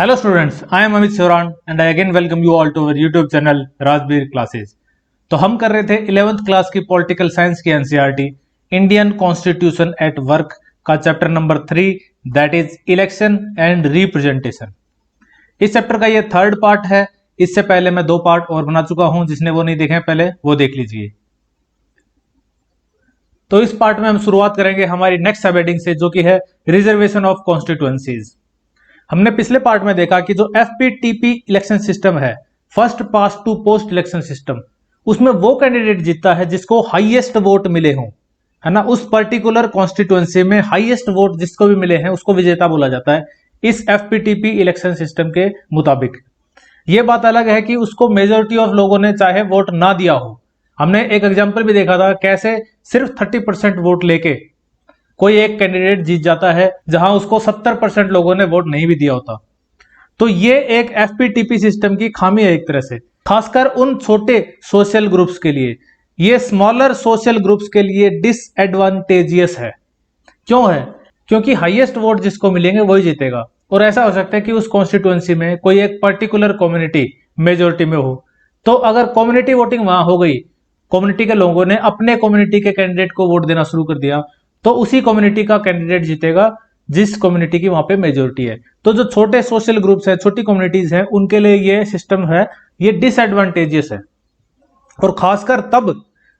Hello students, I am Amit Sivran and I again welcome you all to our YouTube channel Rajbir classes. तो हम कर रहे थे 11th class की political science की NCERT Indian constitution at work का chapter number 3 that is election and representation. इस chapter का ये थर्ड पार्ट है। इससे पहले मैं 2 पार्ट और बना चुका हूं, जिसने वो नहीं देखे पहले वो देख लीजिए। तो इस पार्ट में हम शुरुआत करेंगे हमारी नेक्स्ट सब हेडिंग से, जो कि है रिजर्वेशन ऑफ कॉन्स्टिट्यूएंसीज। हमने पिछले पार्ट में देखा कि जो एफपीटीपी इलेक्शन सिस्टम है, first past to post election system, उसमें वो कैंडिडेट जीतता है जिसको हाईएस्ट वोट मिले हों, है ना। उस पर्टिकुलर कॉन्स्टिट्यूएंसी में हाईएस्ट वोट जिसको भी मिले हैं उसको विजेता बोला जाता है इस एफपीटीपी इलेक्शन सिस्टम के मुताबिक। ये बात अलग है कि उसको मेजोरिटी ऑफ लोगों ने चाहे वोट ना दिया हो। हमने एक एग्जाम्पल भी देखा था कैसे सिर्फ 30% वोट लेके कोई एक कैंडिडेट जीत जाता है, जहां उसको 70% लोगों ने वोट नहीं भी दिया होता। तो ये एक एफपीटीपी सिस्टम की खामी है एक तरह से, खासकर उन छोटे सोशल ग्रुप्स के लिए। ये स्मॉलर सोशल ग्रुप्स के लिए डिसएडवांटेजियस है। क्यों है? क्योंकि हाईएस्ट वोट जिसको मिलेंगे वही जीतेगा। और ऐसा हो सकता है कि उस कॉन्स्टिट्यूएंसी में कोई एक पर्टिकुलर कम्युनिटी मेजोरिटी में हो, तो अगर कम्युनिटी वोटिंग वहां हो गई, कम्युनिटी के लोगों ने अपने कम्युनिटी के कैंडिडेट को वोट देना शुरू कर दिया, तो उसी कम्युनिटी का कैंडिडेट जीतेगा जिस कम्युनिटी की वहां पे मेजोरिटी है। तो जो छोटे सोशल ग्रुप्स है, छोटी कम्युनिटीज है, उनके लिए ये सिस्टम है, ये डिसएडवांटेजियस है। और खासकर तब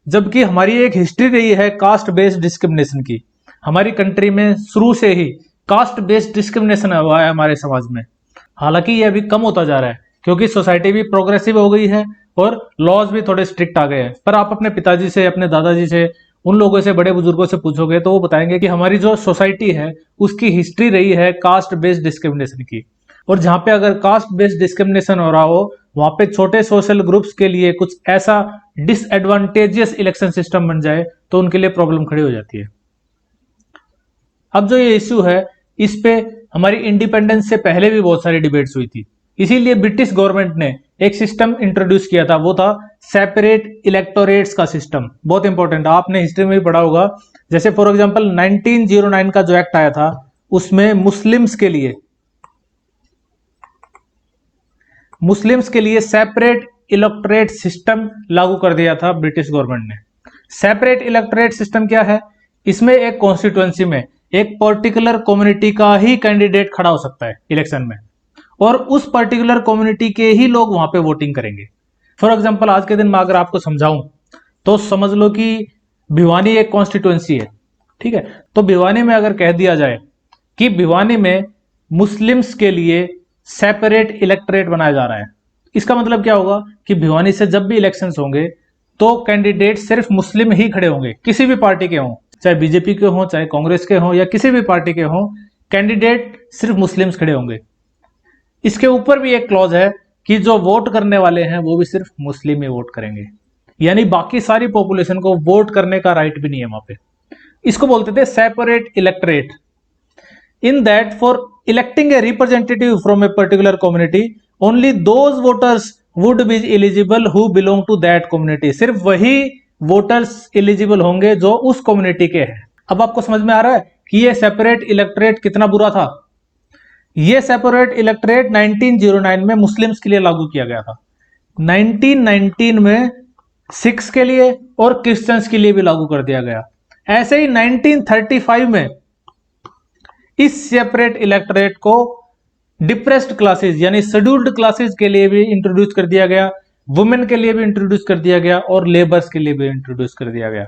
जबकि हमारी एक हिस्ट्री रही है कास्ट बेस्ड डिस्क्रिमिनेशन की। हमारी कंट्री में शुरू से ही कास्ट बेस्ड डिस्क्रिमिनेशन हुआ है हमारे समाज में। हालांकि ये अभी कम होता जा रहा है क्योंकि सोसाइटी भी प्रोग्रेसिव हो गई है और लॉज भी थोड़े स्ट्रिक्ट आ गए हैं। पर आप अपने पिताजी से, अपने दादाजी से, उन लोगों से, बड़े बुजुर्गों से पूछोगे तो वो बताएंगे कि हमारी जो सोसाइटी है उसकी हिस्ट्री रही है कास्ट बेस्ड डिस्क्रिमिनेशन की। और जहां पे अगर कास्ट बेस्ड डिस्क्रिमिनेशन हो रहा हो, वहां पे छोटे सोशल ग्रुप्स के लिए कुछ ऐसा डिसएडवांटेजियस इलेक्शन सिस्टम बन जाए तो उनके लिए प्रॉब्लम खड़ी हो जाती है। अब जो ये इश्यू है, इस पे हमारी इंडिपेंडेंस से पहले भी बहुत सारी डिबेट्स हुई थी। इसीलिए ब्रिटिश गवर्नमेंट ने एक सिस्टम इंट्रोड्यूस किया था, वो था सेपरेट इलेक्टोरेट्स का सिस्टम। बहुत इंपॉर्टेंट, आपने हिस्ट्री में भी पढ़ा होगा। जैसे फॉर एग्जांपल 1909 का जो एक्ट आया था, उसमें मुस्लिम्स के लिए सेपरेट इलेक्टोरेट सिस्टम लागू कर दिया था ब्रिटिश गवर्नमेंट ने। सेपरेट इलेक्टोरेट सिस्टम क्या है? इसमें एक कॉन्स्टिट्यूएंसी में एक पर्टिकुलर कम्युनिटी का ही कैंडिडेट खड़ा हो सकता है इलेक्शन में, और उस पर्टिकुलर कम्युनिटी के ही लोग वहां पे वोटिंग करेंगे। फॉर एग्जांपल आज के दिन में अगर आपको समझाऊं तो समझ लो कि भिवानी एक कॉन्स्टिट्यूएंसी है, ठीक है। तो भिवानी में अगर कह दिया जाए कि भिवानी में मुस्लिम्स के लिए सेपरेट इलेक्टोरेट बनाया जा रहा है, इसका मतलब क्या होगा कि भिवानी से जब भी इलेक्शंस होंगे तो कैंडिडेट सिर्फ मुस्लिम ही खड़े होंगे, किसी भी पार्टी के हों, चाहे बीजेपी के हों, चाहे कांग्रेस के हों, या किसी भी पार्टी के हों, कैंडिडेट सिर्फ मुस्लिम्स खड़े होंगे। इसके ऊपर भी एक क्लॉज है कि जो वोट करने वाले हैं वो भी सिर्फ मुस्लिम ही वोट करेंगे, यानी बाकी सारी पॉपुलेशन को वोट करने का राइट भी नहीं है वहां पे। इसको बोलते थे separate electorate. In that for electing a representative from a particular community only those voters would be eligible who belong to that community. सिर्फ वही वोटर्स एलिजिबल होंगे जो उस कम्युनिटी के हैं। अब आपको समझ में आ रहा है कि ये सेपरेट इलेक्टोरेट कितना बुरा था। ये सेपरेट इलेक्टोरेट 1909 में मुस्लिम्स के लिए लागू किया गया था, 1919 में सिख्स के लिए और क्रिश्चियंस के लिए भी लागू कर दिया गया। ऐसे ही 1935 में इस सेपरेट इलेक्टोरेट को डिप्रेस्ड क्लासेस यानी शेड्यूल्ड क्लासेस के लिए भी इंट्रोड्यूस कर दिया गया, वुमेन के लिए भी इंट्रोड्यूस कर दिया गया और लेबर्स के लिए भी इंट्रोड्यूस कर दिया गया।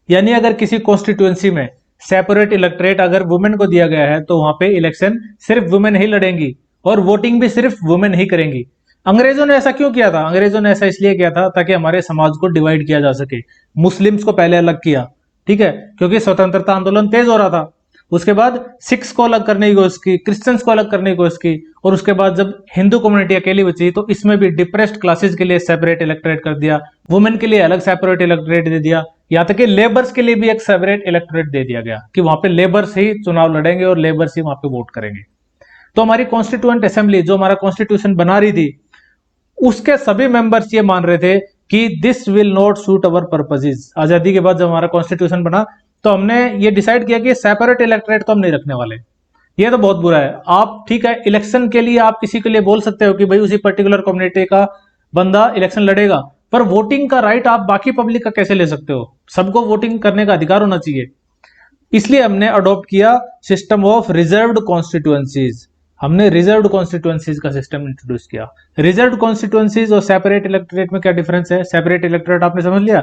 यानी अगर किसी कॉन्स्टिट्यूएंसी में सेपरेट इलेक्टोरेट अगर वुमेन को दिया गया है तो वहां पे इलेक्शन सिर्फ वुमेन ही लड़ेंगी और वोटिंग भी सिर्फ वुमेन ही करेंगी। अंग्रेजों ने ऐसा क्यों किया था? अंग्रेजों ने ऐसा इसलिए किया था ताकि हमारे समाज को डिवाइड किया जा सके। मुस्लिम्स को पहले अलग किया, ठीक है, क्योंकि स्वतंत्रता आंदोलन तेज हो रहा था। उसके बाद सिख्स को अलग करने की कोशिश की, क्रिश्चियंस को अलग करने की कोशिश की, और उसके बाद जब हिंदू कम्युनिटी अकेली बची तो इसमें भी डिप्रेस्ड क्लासेस के लिए सेपरेट इलेक्टोरेट कर दिया, वुमेन के लिए अलग सेपरेट इलेक्टोरेट दे दिया, यहाँ तक कि लेबर्स के लिए भी एक सेपरेट इलेक्टोरेट दे दिया गया कि वहां पे लेबर्स ही चुनाव लड़ेंगे और लेबर्स ही वहां पे वोट करेंगे। तो हमारी कॉन्स्टिट्यूएंट असेंबली जो हमारा कॉन्स्टिट्यूशन बना रही थी, उसके सभी मेंबर्स ये मान रहे थे कि this will not suit our purposes. आजादी के बाद जब हमारा कॉन्स्टिट्यूशन बना तो हमने ये डिसाइड किया कि सेपरेट इलेक्टोरेट तो हम नहीं रखने वाले, ये तो बहुत बुरा है। आप ठीक है, इलेक्शन के लिए आप किसी के लिए बोल सकते हो कि भाई उसी पर्टिकुलर कम्युनिटी का बंदा इलेक्शन लड़ेगा, पर वोटिंग का राइट आप बाकी पब्लिक का कैसे ले सकते हो? सबको वोटिंग करने का अधिकार होना चाहिए। इसलिए हमने अडॉप्ट किया सिस्टम ऑफ रिजर्व्ड कॉन्स्टिट्यूएंसीज। हमने रिजर्व्ड कॉन्स्टिट्यूएंसीज का सिस्टम इंट्रोड्यूस किया। रिजर्व्ड कॉन्स्टिट्यूएंसीज और सेपरेट इलेक्टोरेट में क्या डिफरेंस है? सेपरेट इलेक्टोरेट आपने समझ लिया।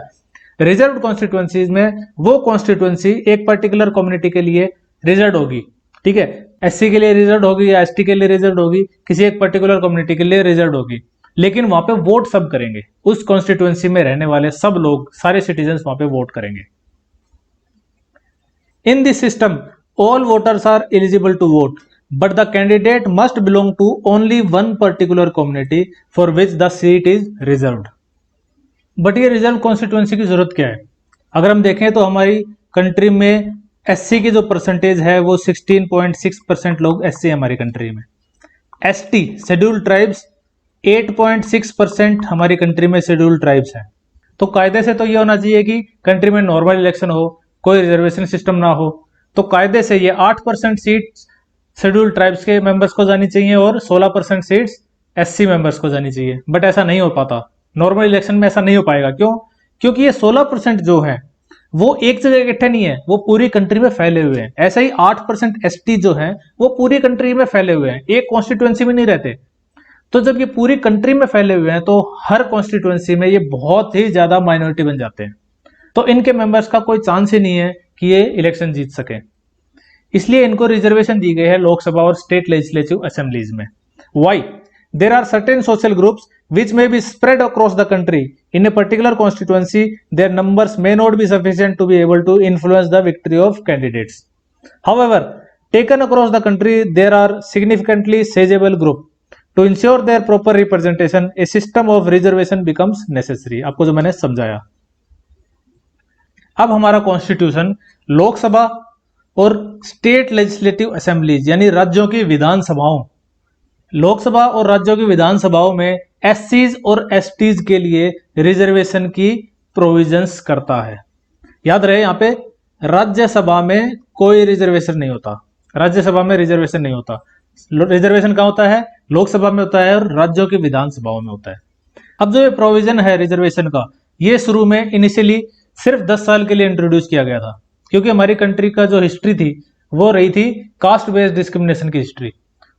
रिजर्व्ड कॉन्स्टिट्यूएंसीज में वो कॉन्स्टिट्यूएंसी एक पर्टिकुलर कम्युनिटी के लिए रिजर्व होगी, ठीक है, एससी के लिए रिजर्व होगी या एसटी के लिए रिजर्व होगी, किसी एक पर्टिकुलर कम्युनिटी के लिए रिजर्व होगी, लेकिन वहां पे वोट सब करेंगे। उस कॉन्स्टिट्यूएंसी में रहने वाले सब लोग, सारे सिटीजन वहां पे वोट करेंगे। In this system, all voters are eligible to vote, but the candidate must belong to only one particular community for which the seat is reserved. But ये रिजर्व कॉन्स्टिट्यूएंसी की जरूरत क्या है? अगर हम देखें तो हमारी कंट्री में एससी की जो परसेंटेज है वो 16.6% लोग एससी है हमारी कंट्री में। एसटी शेड्यूल्ड ट्राइब्स 8.6% हमारी कंट्री में शेड्यूल्ड ट्राइब्स हैं। तो कायदे से तो ये होना चाहिए कि कंट्री में नॉर्मल इलेक्शन हो, कोई रिजर्वेशन सिस्टम ना हो। तो कायदे से ये 8% सीट्स शेड्यूल्ड ट्राइब्स के मेंबर्स को जानी चाहिए और 16% सीट्स एससी मेंबर्स को जानी चाहिए। बट ऐसा नहीं हो पाता, नॉर्मल इलेक्शन में ऐसा नहीं हो पाएगा। क्यों? क्योंकि ये 16% जो है वो एक जगह इकट्ठे नहीं है, वो पूरी कंट्री में फैले हुए हैं। ऐसा ही 8% एसटी जो है वो पूरी कंट्री में फैले हुए हैं, एक कॉन्स्टिट्यूएंसी में नहीं रहते। तो जब ये पूरी कंट्री में फैले हुए हैं तो हर कॉन्स्टिट्यूएंसी में ये बहुत ही ज्यादा माइनॉरिटी बन जाते हैं। तो इनके मेंबर्स का कोई चांस ही नहीं है कि ये इलेक्शन जीत सके। इसलिए इनको रिजर्वेशन दी गई है लोकसभा और स्टेट लेजिस्लेटिव असेंबलीज में। Why? There are certain social groups which may be spread across the country in a particular constituency. Their numbers may not be sufficient to be able to influence the victory of candidates. However, taken across the country, there are significantly sizable group. To ensure their proper representation, a system of reservation becomes necessary. आपको जो मैंने समझाया। अब हमारा constitution Lok Sabha और state legislative assemblies यानी राज्यों की विधानसभाओं, लोकसभा और राज्यों की विधानसभाओं में एससीज और एसटीज के लिए रिजर्वेशन की प्रोविजंस करता है। याद रहे, यहां पे राज्यसभा में कोई रिजर्वेशन नहीं होता, राज्यसभा में रिजर्वेशन नहीं होता। रिजर्वेशन कहां होता है? लोकसभा में होता है और राज्यों की विधानसभाओं में होता है। अब जो ये प्रोविजन है रिजर्वेशन का, ये शुरू में इनिशियली सिर्फ 10 साल के लिए इंट्रोड्यूस किया गया था, क्योंकि हमारी कंट्री का जो हिस्ट्री थी वो रही थी कास्ट बेस्ड डिस्क्रिमिनेशन की हिस्ट्री।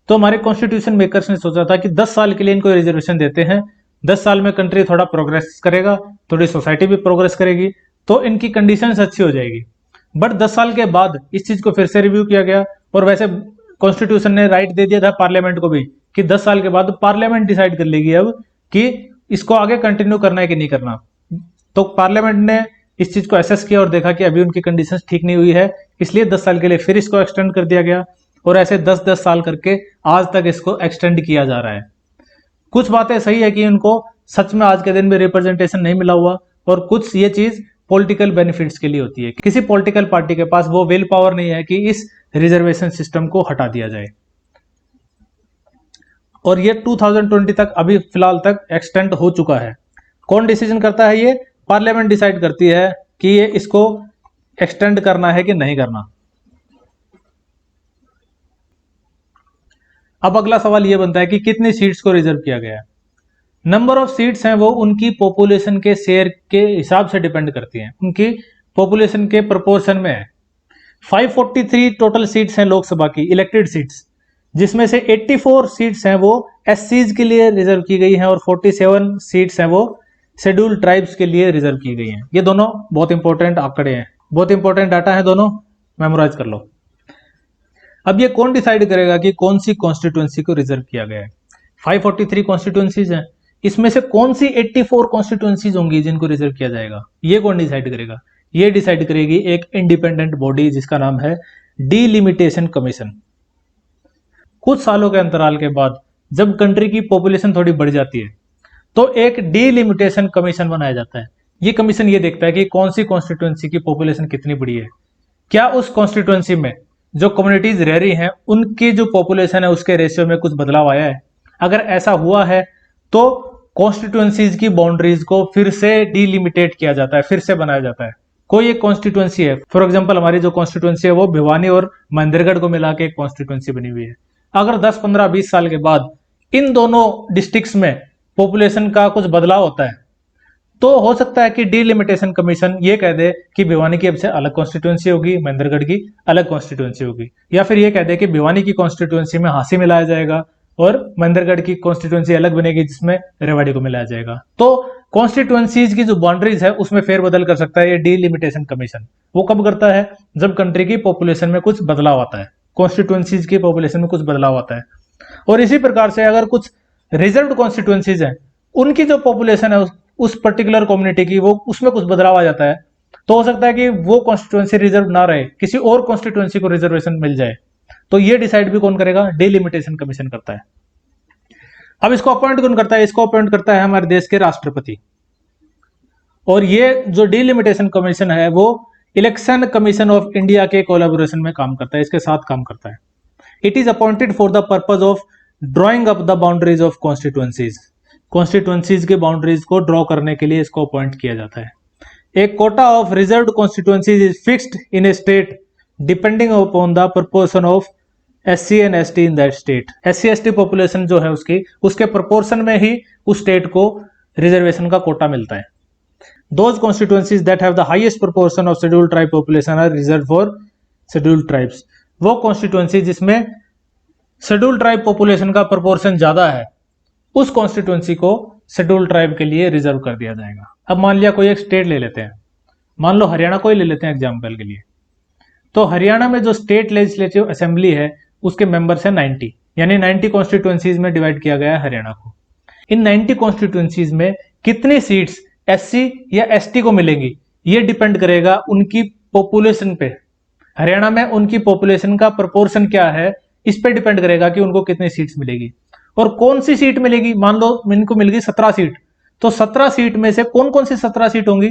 तो हमारे कॉन्स्टिट्यूशन मेकर्स ने सोचा था कि 10 साल के लिए इनको रिजर्वेशन देते हैं, 10 साल में कंट्री थोड़ा प्रोग्रेस करेगा, थोड़ी सोसाइटी भी प्रोग्रेस करेगी, तो इनकी कंडीशंस अच्छी हो जाएगी। बट 10 साल के बाद इस चीज को फिर से रिव्यू किया गया और वैसे कॉन्स्टिट्यूशन ने राइट दे दिया था पार्लियामेंट को भी कि 10 साल के बाद पार्लियामेंट डिसाइड कर लेगी अब कि इसको आगे कंटिन्यू करना है कि नहीं करना। तो पार्लियामेंट ने इस चीज को एसेस किया और देखा कि अभी उनकी कंडीशंस ठीक नहीं हुई है, इसलिए 10 साल के लिए फिर इसको एक्सटेंड कर दिया गया और ऐसे 10-10 साल करके आज तक इसको एक्सटेंड किया जा रहा है। कुछ बातें सही है कि उनको सच में आज के दिन में रिप्रेजेंटेशन नहीं मिला हुआ, और कुछ ये चीज पॉलिटिकल बेनिफिट्स के लिए होती है। किसी पॉलिटिकल पार्टी के पास वो विल पावर नहीं है कि इस रिजर्वेशन सिस्टम को हटा दिया जाए। और ये 2020 तक अभी फिलहाल तक एक्सटेंड हो चुका है। कौन डिसीजन करता है? ये पार्लियामेंट डिसाइड करती है कि ये इसको एक्सटेंड करना है कि नहीं करना। अब अगला सवाल यह बनता है कि कितनी सीट्स को रिजर्व किया गया है। नंबर ऑफ सीट्स हैं वो उनकी पॉपुलेशन के शेयर के हिसाब से डिपेंड करती हैं, उनकी पॉपुलेशन के प्रोपोर्शन में है। 543 टोटल सीट्स हैं लोकसभा की इलेक्टेड सीट्स, जिसमें से 84 सीट्स हैं वो एससीज के लिए रिजर्व की गई हैं और 47 सीट्स हैं वो शेड्यूल्ड ट्राइब्स के लिए रिजर्व की गई हैं। ये दोनों बहुत इंपॉर्टेंट आंकड़े हैं, बहुत इंपॉर्टेंट डाटा है, दोनों मेमोराइज कर लो। अब ये कौन डिसाइड करेगा कि कौन सी कॉन्स्टिट्यूएंसी को रिजर्व किया गया है? 543 कॉन्स्टिट्यूएंसीज हैं, इसमें से कौन सी 84 कॉन्स्टिट्यूएंसीज होंगी जिनको रिजर्व किया जाएगा? ये कौन डिसाइड करेगा? ये डिसाइड करेगी एक इंडिपेंडेंट बॉडी जिसका नाम है डीलिमिटेशन कमीशन। कुछ सालों के अंतराल के बाद जब कंट्री की पॉपुलेशन थोड़ी बढ़ जाती है तो एक डीलिमिटेशन कमीशन बनाया जाता है। ये कमीशन ये देखता है कि कौन सी कॉन्स्टिट्यूएंसी की पॉपुलेशन कितनी बड़ी है, क्या उस कॉन्स्टिट्यूएंसी में जो कम्युनिटीज रह रही हैं उनकी जो पॉपुलेशन है उसके रेशियो में कुछ बदलाव आया है। अगर ऐसा हुआ है तो कॉन्स्टिट्यूएंसीज की बाउंड्रीज को फिर से डीलिमिटेट किया जाता है, फिर से बनाया जाता है। कोई एक कॉन्स्टिट्यूंसी है, फॉर एग्जांपल हमारी जो कॉन्स्टिट्यूंसी है वो भिवानी और महेंद्रगढ़ को मिला के एक कॉन्स्टिट्यूंसी बनी हुई है। अगर 10, 15, 20 साल के बाद इन दोनों डिस्ट्रिक्ट्स में पॉपुलेशन का कुछ बदलाव होता है, तो हो सकता है कि डीलिमिटेशन कमीशन ये कह दे कि भिवानी की अब से अलग कॉन्स्टिट्यूंसी होगी, महेंद्रगढ़ की अलग कॉन्स्टिट्यूंसी होगी, या फिर ये कह दे कि भिवानी की कॉन्स्टिट्यूंसी में हांसी मिलाया जाएगा और महेंद्रगढ़ की कॉन्स्टिट्यूंसी अलग बनेगी जिसमें रेवाड़ी को मिलाया जाएगा। तो कॉन्स्टिट्यूंसीज की जो बाउंड्रीज है उसमें फेरबदल कर सकता है ये डीलिमिटेशन कमीशन। वो कब करता है? जब कंट्री की पॉपुलेशन में कुछ बदलाव आता है, कॉन्स्टिट्यूंसीज की पॉपुलेशन में कुछ बदलाव आता है। और इसी प्रकार से अगर कुछ रिजर्व्ड कॉन्स्टिट्यूंसीज हैं, उनकी जो पॉपुलेशन है उस पर्टिकुलर कम्युनिटी की, वो उसमें कुछ बदलाव आ जाता है, तो हो सकता है कि वो कॉन्स्टिट्यूंसी रिजर्व ना रहे, किसी और कॉन्स्टिट्यूंसी को रिजर्वेशन मिल जाए। तो ये डिसाइड भी कौन करेगा? डीलिमिटेशन कमीशन करता है। अब इसको अपॉइंट कौन करता है? इसको अपॉइंट करता है हमारे देश के राष्ट्रपति। और ये जो डीलिमिटेशन कमीशन है वो इलेक्शन कमीशन ऑफ इंडिया के कोलैबोरेशन में काम करता है, इसके साथ काम करता है। It is appointed for the purpose of drawing up the boundaries of constituencies. Constituencies के बाउंड्रीज को ड्रॉ करने के लिए इसको अपॉइंट किया जाता है। एक Kota of reserved constituencies is fixed in A state depending upon the proportion of SC and ST in that state. SC ST population जो है उसके प्रोपोर्शन में ही उस स्टेट को रिजर्वेशन का कोटा मिलता है। Those constituencies that have the highest proportion of scheduled tribe population are reserved for scheduled tribes। वो कॉन्स्टिट्यूंसी जिसमें शेड्यूल्ड ट्राइब पॉपुलेशन का प्रोपोर्शन ज्यादा है, उस कॉन्स्टिट्यूंसी को शेड्यूल्ड ट्राइब के लिए रिजर्व कर दिया जाएगा। अब मान लिया कोई एक स्टेट ले लेते हैं, मान लो हरियाणा को ही ले लेते हैं एग्जाम्पल के लिए। तो हरियाणा में जो स्टेट लेजिस्लेटिव असेंबली है उसके मेंबर्स हैं 90, यानी 90 कॉन्स्टिट्यूंसीज में डिवाइड किया गया है हरियाणा को। इन 90 कॉन्स्टिट्यूंसीज में कितनी सीट्स SC या ST को मिलेंगी ये डिपेंड करेगा उनकी पॉपुलेशन पे। हरियाणा में उनकी पॉपुलेशन का प्रोपोर्शन क्या है, इस पे डिपेंड करेगा कि उनको कितनी सीट्स मिलेगी और कौन सी सीट मिलेगी। मान लो इनको मिल गई 17 सीट, तो 17 सीट में से कौन कौन सी 17 सीट होंगी?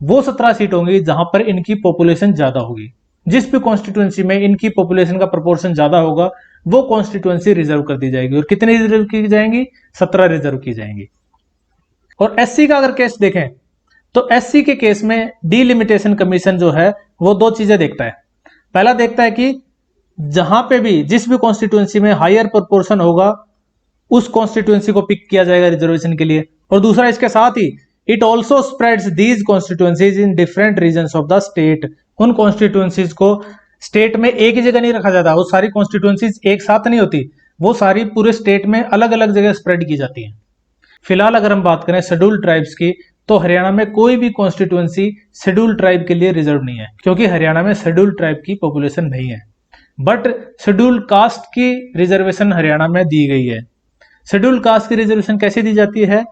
वो 17 सीट होंगी जहां पर इनकी पॉपुलेशन ज्यादा होगी। जिस भी कॉन्स्टिट्यूंसी में इनकी पॉपुलेशन का प्रोपोर्शन ज्यादा होगा वो कॉन्स्टिट्यूंसी रिजर्व कर दी जाएगी। और कितनी रिजर्व की जाएंगी? 17 रिजर्व की जाएंगी। और SC का अगर केस देखें तो SC के केस में डीलिमिटेशन कमीशन जो है वो दो चीजें देखता है। पहला देखता है कि जहां पे भी जिस भी कॉन्स्टिट्यूंसी में हायर प्रोपोर्शन होगा उस कॉन्स्टिट्यूंसी को पिक किया जाएगा रिजर्वेशन के लिए। और दूसरा इसके साथ ही it also spreads these constituencies in different regions of the state. उन कॉन्स्टिट्यूंसीज को स्टेट में एक ही जगह नहीं रखा जाता, वो सारी कॉन्स्टिट्यूंसीज एक साथ नहीं होती, वो सारी पूरे स्टेट में अलग अलग जगह स्प्रेड की जाती है। फिलहाल अगर हम बात करें शेड्यूल्ड ट्राइब्स की, तो हरियाणा में कोई भी कॉन्स्टिट्यूंसी शेड्यूल्ड ट्राइब के लिए रिजर्व नहीं है, क्योंकि हरियाणा में शेड्यूल्ड ट्राइब की पॉपुलेशन नहीं है। बट शेड्यूल्ड कास्ट की रिजर्वेशन हरियाणा में दी गई है। शेड्यूल्ड कास्ट की रिजर्वेशन कैसे दी जाती है?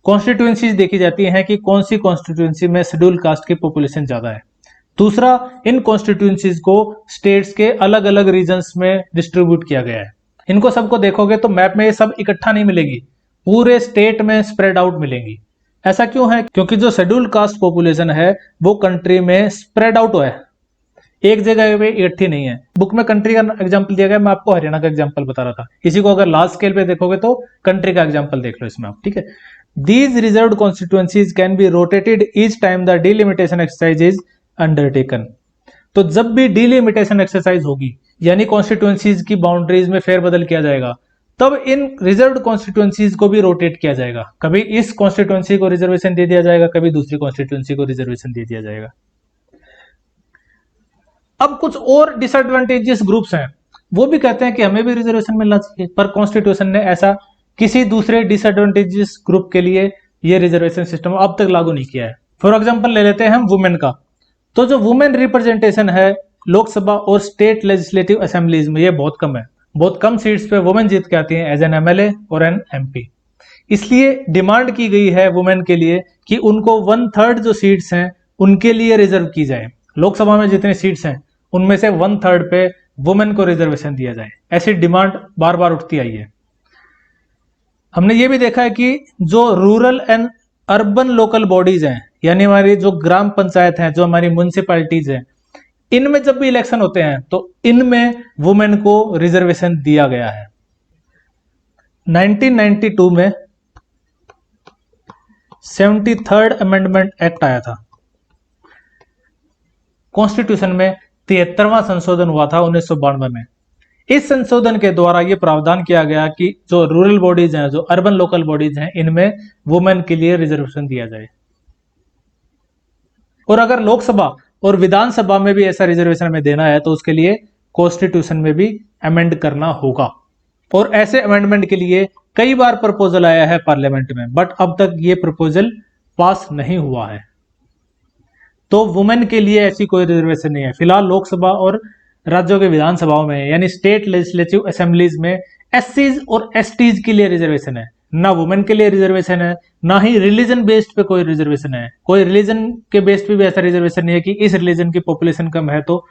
कॉन्स्टिट्यूंसीज देखी जाती है कि कौन सी कॉन्स्टिट्यूंसी में शेड्यूल्ड कास्ट की पॉपुलेशन ज्यादा है। दूसरा, इन कॉन्स्टिट्यूंसीज को स्टेट्स के अलग अलग रीजन्स में डिस्ट्रीब्यूट किया गया है। इनको सबको देखोगे तो मैप में ये सब इकट्ठा नहीं मिलेगी, पूरे स्टेट में स्प्रेड आउट मिलेंगी। ऐसा क्यों है? क्योंकि जो शेड्यूल्ड कास्ट पॉपुलेशन है वो कंट्री में स्प्रेड आउट है, एक जगह पे इकट्ठी नहीं है। बुक में कंट्री का एग्जांपल दिया गया, मैं आपको हरियाणा का एग्जांपल बता रहा था। इसी को अगर लार्ज स्केल पे देखोगे तो कंट्री का एग्जांपल देख लो इसमें आप, ठीक है। These reserved constituencies can be rotated each time the delimitation exercise is undertaken. तो जब भी डीलिमिटेशन एक्सरसाइज होगी, यानी कॉन्स्टिट्यूएंसीज की बाउंड्रीज में फेरबदल किया जाएगा, तब इन रिजर्व्ड कॉन्स्टिट्यूएंसीज को भी रोटेट किया जाएगा। कभी इस कॉन्स्टिट्यूएंसी को रिजर्वेशन दे दिया जाएगा, कभी दूसरी कॉन्स्टिट्यूएंसी को रिजर्वेशन दे दिया जाएगा। अब कुछ और डिसएडवांटेजेस ग्रुप्स हैं, वो भी कहते हैं कि हमें भी रिजर्वेशन मिलना चाहिए, पर कॉन्स्टिट्यूशन ने ऐसा किसी दूसरे डिसएडवांटेजेस ग्रुप के लिए ये रिजर्वेशन सिस्टम अब तक लागू नहीं किया है। फॉर एग्जांपल ले लेते हैं हम वुमेन का। तो जो वुमेन रिप्रेजेंटेशन है लोकसभा और स्टेट लेजिस्लेटिव असेंबलीज में, ये बहुत कम है। बहुत कम सीट्स पे वुमेन जीत के आती हैं एज एन MLA और एन MP। इसलिए डिमांड की गई है वुमेन के लिए कि उनको 1/3 जो सीट्स हैं उनके लिए रिजर्व की जाए। लोकसभा में जितनी सीट्स हैं उनमें से 1/3 पे वुमेन को रिजर्वेशन दिया जाए। ऐसी डिमांड बार बार उठती आई है। हमने ये भी देखा है कि जो rural and urban local bodies हैं, यानी हमारी जो ग्राम पंचायत हैं, जो हमारी म्युनिसिपैलिटीज हैं, इनमें जब भी इलेक्शन होते हैं तो इनमें वुमेन को रिजर्वेशन दिया गया है। 1992 में 73rd अमेंडमेंट एक्ट आया था। कॉन्स्टिट्यूशन में 73वां संशोधन हुआ था 1992 में। इस संशोधन के द्वारा यह प्रावधान किया गया कि जो रूरल बॉडीज हैं, जो अर्बन लोकल बॉडीज हैं, इनमें वुमेन के लिए रिजर्वेशन दिया जाए। और अगर लोकसभा और विधानसभा में भी ऐसा रिजर्वेशन हमें देना है तो उसके लिए कॉन्स्टिट्यूशन में भी अमेंड करना होगा। और ऐसे अमेंडमेंट के लिए कई बार प्रपोजल आया है पार्लियामेंट में, बट अब तक ये प्रपोजल पास नहीं हुआ है। तो वुमेन के लिए ऐसी कोई रिजर्वेशन नहीं है। फिलहाल लोकसभा और राज्यों के विधानसभाओं में यानी स्टेट लेजिस्लेटिव असेंबलीज में एससीज और एसटीज के लिए रिजर्वेशन है, ना वुमेन के लिए रिजर्वेशन है, ना ही रिलीजन बेस्ड पे कोई रिजर्वेशन है। कोई रिलीजन के बेस्ड पे भी ऐसा रिजर्वेशन नहीं है कि इस रिलीजन की पॉपुलेशन कम है तो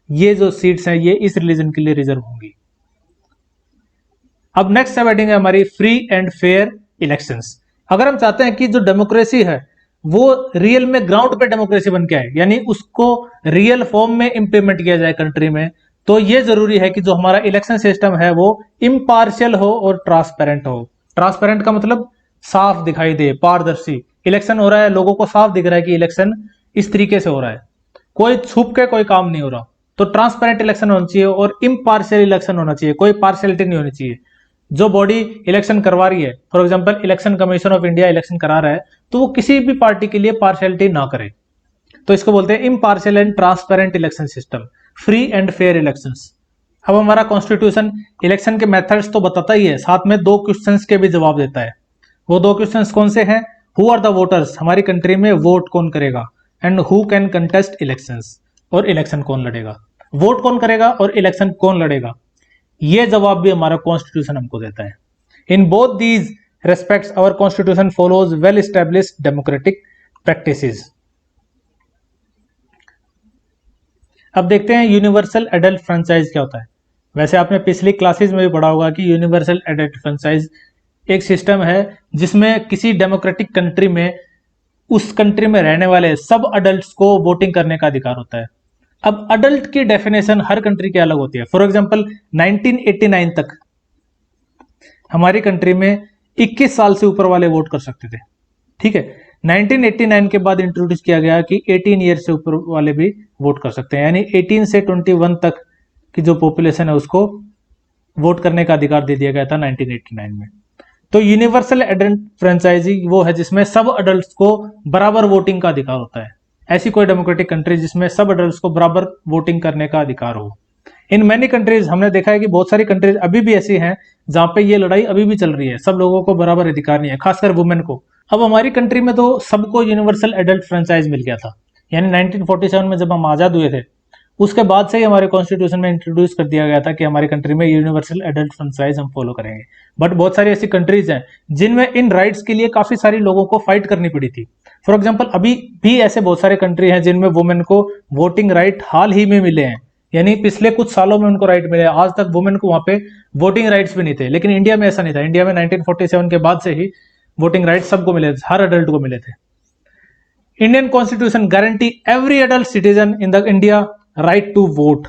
ये जो सीट्स हैं ये इस रिलीजन के लिए रिजर्व होंगी। अब नेक्स्ट है बैटिंग है हमारी फ्री एंड फेयर इलेक्शंस। अगर हम चाहते हैं कि जो डेमोक्रेसी है वो रियल में ग्राउंड पे डेमोक्रेसी बन के आए, यानी उसको रियल फॉर्म में इंप्लीमेंट किया जाए कंट्री में, तो ये जरूरी है कि जो हमारा इलेक्शन सिस्टम है वो इम्पार्शियल हो और ट्रांसपेरेंट हो। ट्रांसपेरेंट का मतलब साफ दिखाई दे, पारदर्शी। इलेक्शन हो रहा है, लोगों को साफ दिख रहा है कि इलेक्शन इस तरीके से हो रहा है, कोई छुप के कोई काम नहीं हो रहा। तो ट्रांसपेरेंट इलेक्शन होना चाहिए और इम्पार्शियल इलेक्शन होना चाहिए, कोई पार्शियलिटी नहीं होनी चाहिए। जो बॉडी इलेक्शन करवा रही है, for example election commission of India election करा रहा है, तो वो किसी भी पार्टी के लिए पार्शियलिटी ना करे। तो इसको बोलते हैं impartial and transparent election system, free and fair elections. अब हमारा कॉन्स्टिट्यूशन इलेक्शन के मेथड्स तो बताता ही है, साथ में 2 क्वेश्चंस के भी जवाब देता है। वो 2 क्वेश्चंस कौन से हैं? हु आर द वोटर्स, हमारी कंट्री में वोट कौन करेगा, and who can contest elections, और इलेक्शन कौन लड़ेगा। वोट कौन करेगा और इलेक्शन कौन लड़ेगा, ये जवाब भी हमारा कॉन्स्टिट्यूशन हमको देता है। In both these respects our constitution follows well established democratic practices. अब देखते हैं यूनिवर्सल एडल्ट फ्रेंचाइज क्या होता है। वैसे आपने पिछली क्लासेस में भी पढ़ा होगा कि यूनिवर्सल एडल्ट फ्रेंचाइज एक सिस्टम है जिसमें किसी डेमोक्रेटिक कंट्री में उस कंट्री में रहने वाले सब अडल्ट्स को वोटिंग करने का अधिकार होता है। अब अडल्ट की डेफिनेशन हर कंट्री की अलग होती है। फॉर एग्जांपल 1989 तक हमारी कंट्री में 21 साल से ऊपर वाले वोट कर सकते थे, ठीक है। 1989 के बाद इंट्रोड्यूस किया गया कि 18 ईयर से ऊपर वाले भी वोट कर सकते हैं, यानी 18 से 21 तक की जो पॉपुलेशन है उसको वोट करने का अधिकार दे दिया गया था 1989 में। तो यूनिवर्सल एडल्ट फ्रेंचाइजी वो है जिसमें सब अडल्ट्स को बराबर वोटिंग का अधिकार होता है। ऐसी कोई डेमोक्रेटिक कंट्री जिसमें सब अडल्ट्स को बराबर वोटिंग करने का अधिकार हो। इन मैनी कंट्रीज हमने देखा है कि बहुत सारी कंट्रीज अभी भी ऐसी हैं जहां पे ये लड़ाई अभी भी चल रही है, सब लोगों को बराबर अधिकार नहीं है, खासकर वुमेन को। अब हमारी कंट्री में तो सबको यूनिवर्सल एडल्ट फ्रेंचाइज मिल गया था, यानी 1947 में जब हम आजाद हुए थे उसके बाद से ही हमारे कॉन्स्टिट्यूशन में इंट्रोड्यूस कर दिया गया था कि हमारी कंट्री में यूनिवर्सल एडल्ट फ्रेंचाइज हम फॉलो करेंगे। बट बहुत सारी ऐसी कंट्रीज हैं जिनमें इन राइट्स के लिए काफी सारी लोगों को फाइट करनी पड़ी थी। फॉर एग्जांपल अभी भी ऐसे बहुत सारे कंट्री हैं जिनमें वुमेन को वोटिंग राइट हाल ही में मिले हैं, यानी पिछले कुछ सालों में उनको राइट मिले। आज तक वुमेन को वहां पे वोटिंग राइट्स भी नहीं थे, लेकिन इंडिया में ऐसा नहीं था। इंडिया में 1947 के बाद से ही वोटिंग राइट सबको मिले, हर अडल्ट को मिले थे। Indian constitution guarantee every adult citizen in the India right to vote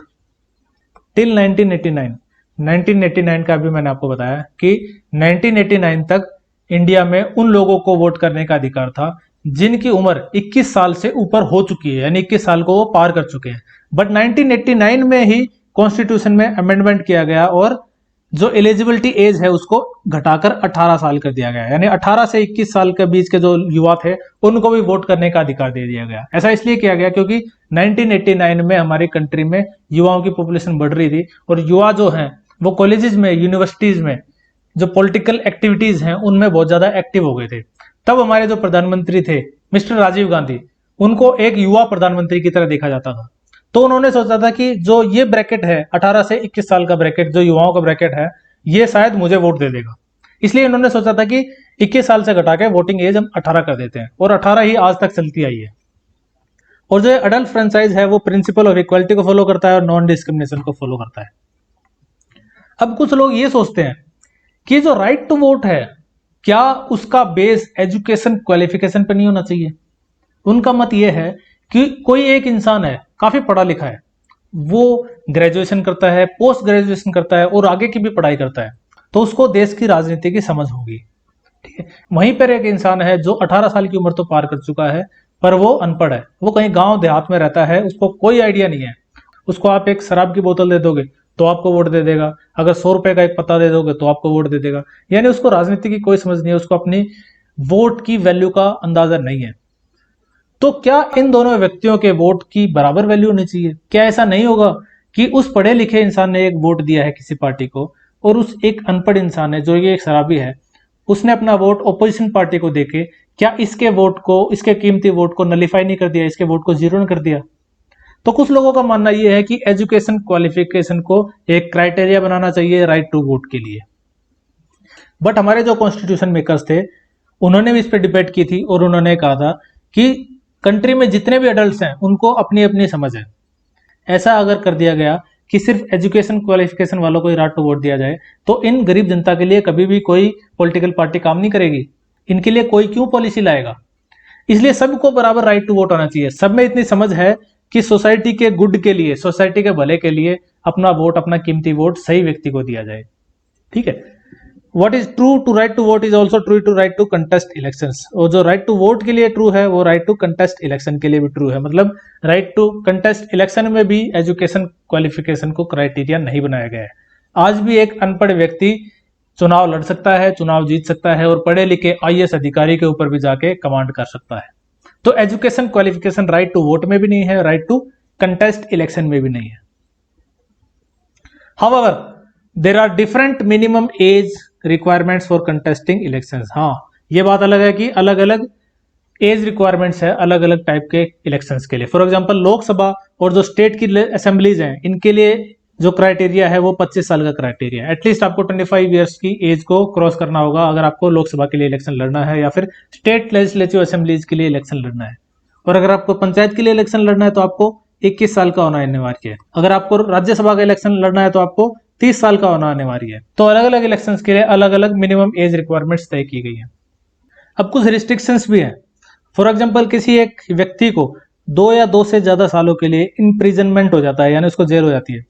till 1989। 1989 का भी मैंने आपको बताया कि 1989 तक इंडिया में उन लोगों को वोट करने का अधिकार था जिनकी उम्र 21 साल से ऊपर हो चुकी है, यानी 21 साल को वो पार कर चुके हैं। बट 1989 में ही कॉन्स्टिट्यूशन में अमेंडमेंट किया गया और जो एलिजिबिलिटी एज है उसको घटाकर 18 साल कर दिया गया, यानी 18 से 21 साल के बीच के जो युवा थे उनको भी वोट करने का अधिकार दे दिया गया। ऐसा इसलिए किया गया क्योंकि 1989 में हमारी कंट्री में युवाओं की पॉपुलेशन बढ़ रही थी और युवा जो हैं वो कॉलेजेस में, यूनिवर्सिटीज में जो पॉलिटिकल एक्टिविटीज हैं उनमें बहुत ज्यादा एक्टिव हो गए थे। तब हमारे जो प्रधानमंत्री थे मिस्टर राजीव गांधी, उनको एक युवा प्रधानमंत्री की तरह देखा जाता था। तो उन्होंने सोचा था कि जो ये ब्रैकेट है 18 से 21 साल का ब्रैकेट, जो युवाओं का ब्रैकेट है, ये शायद मुझे वोट दे देगा। इसलिए उन्होंने सोचा था कि 21 साल से घटा के वोटिंग एज हम 18 कर देते हैं, और 18 ही आज तक चलती आई है। और जो अडल्ट फ्रेंचाइज है वो प्रिंसिपल ऑफ इक्वालिटी को फॉलो करता है और नॉन डिस्क्रिमिनेशन को फॉलो करता है। अब कुछ लोग ये सोचते हैं कि जो राइट टू वोट है क्या उसका बेस एजुकेशन क्वालिफिकेशन पर नहीं होना चाहिए। उनका मत ये है कि कोई एक इंसान है काफी पढ़ा लिखा है, वो ग्रेजुएशन करता है, पोस्ट ग्रेजुएशन करता है और आगे की भी पढ़ाई करता है, तो उसको देश की राजनीति की समझ होगी, ठीक है। वहीं पर एक इंसान है जो 18 साल की उम्र तो पार कर चुका है, पर वो अनपढ़ है, वो कहीं गांव देहात में रहता है, उसको कोई आइडिया नहीं है। उसको आप एक शराब की बोतल दे दोगे तो आपको वोट दे देगा, अगर 100 रुपए का एक पत्ता दे दोगे तो आपको वोट दे देगा। यानी उसको राजनीति की कोई समझ नहीं है, उसको अपनी वोट की वैल्यू का अंदाजा नहीं है। तो क्या इन दोनों व्यक्तियों के वोट की बराबर वैल्यू होनी चाहिए? क्या ऐसा नहीं होगा कि उस पढ़े लिखे इंसान ने एक वोट दिया है किसी पार्टी को, और उस एक अनपढ़ इंसान ने, जो ये एक शराबी है, उसने अपना वोट ऑपोजिशन पार्टी को देके क्या इसके वोट को, इसके कीमती वोट को नलीफाई नहीं कर दिया, इसके वोट को जीरो नहीं कर दिया? तो कुछ लोगों का मानना यह है कि एजुकेशन क्वालिफिकेशन को एक क्राइटेरिया बनाना चाहिए राइट टू वोट के लिए। बट हमारे जो कॉन्स्टिट्यूशन मेकर्स थे, उन्होंने भी इस पर डिबेट की थी और उन्होंने कहा था कि कंट्री में जितने भी एडल्ट्स हैं उनको अपनी अपनी समझ है। ऐसा अगर कर दिया गया कि सिर्फ एजुकेशन क्वालिफिकेशन वालों को ही राइट टू वोट दिया जाए, तो इन गरीब जनता के लिए कभी भी कोई पॉलिटिकल पार्टी काम नहीं करेगी, इनके लिए कोई क्यों पॉलिसी लाएगा? इसलिए सबको बराबर राइट टू वोट होना चाहिए। सब में इतनी समझ है कि सोसाइटी के गुड के लिए, सोसाइटी के भले के लिए अपना वोट, अपना कीमती वोट सही व्यक्ति को दिया जाए। ठीक है। What is true to right to vote is also true to right to contest elections। और जो right to vote के लिए true है वो right to contest election के लिए भी true है। मतलब right to contest election में भी एजुकेशन क्वालिफिकेशन को क्राइटेरिया नहीं बनाया गया है। आज भी एक अनपढ़ व्यक्ति चुनाव लड़ सकता है, चुनाव जीत सकता है, और पढ़े लिखे आईएएस अधिकारी के ऊपर भी जाके कमांड कर सकता है। तो education qualification right to vote में भी नहीं है, राइट टू कंटेस्ट इलेक्शन में भी नहीं है। However, there are different minimum age requirements for contesting elections। हाँ, ये बात अलग है कि अलग अलग एज रिक्वायरमेंट्स है अलग अलग टाइप के इलेक्शंस के लिए। फॉर एग्जांपल लोकसभा और जो स्टेट की असेंबलीज हैं, इनके लिए जो क्राइटेरिया है वो 25 साल का क्राइटेरिया है। एटलीस्ट आपको 25 ईयर्स की एज को क्रॉस करना होगा अगर आपको लोकसभा के लिए इलेक्शन लड़ना है या फिर स्टेट लेजिस्लेटिव असेंबलीज के लिए इलेक्शन लड़ना है। और अगर आपको पंचायत के लिए इलेक्शन लड़ना है तो आपको 21 साल का होना अनिवार्य है। अगर आपको राज्यसभा का इलेक्शन लड़ना है तो आपको 30 साल का होना अनिवार्य है। तो अलग अलग इलेक्शंस के लिए अलग अलग मिनिमम एज रिक्वायरमेंट्स तय की गई है। अब कुछ रिस्ट्रिक्शंस भी हैं। फॉर एग्जांपल किसी एक व्यक्ति को 2 या 2 से ज्यादा सालों के लिए इम्प्रिजनमेंट हो जाता है, यानी उसको जेल हो जाती है।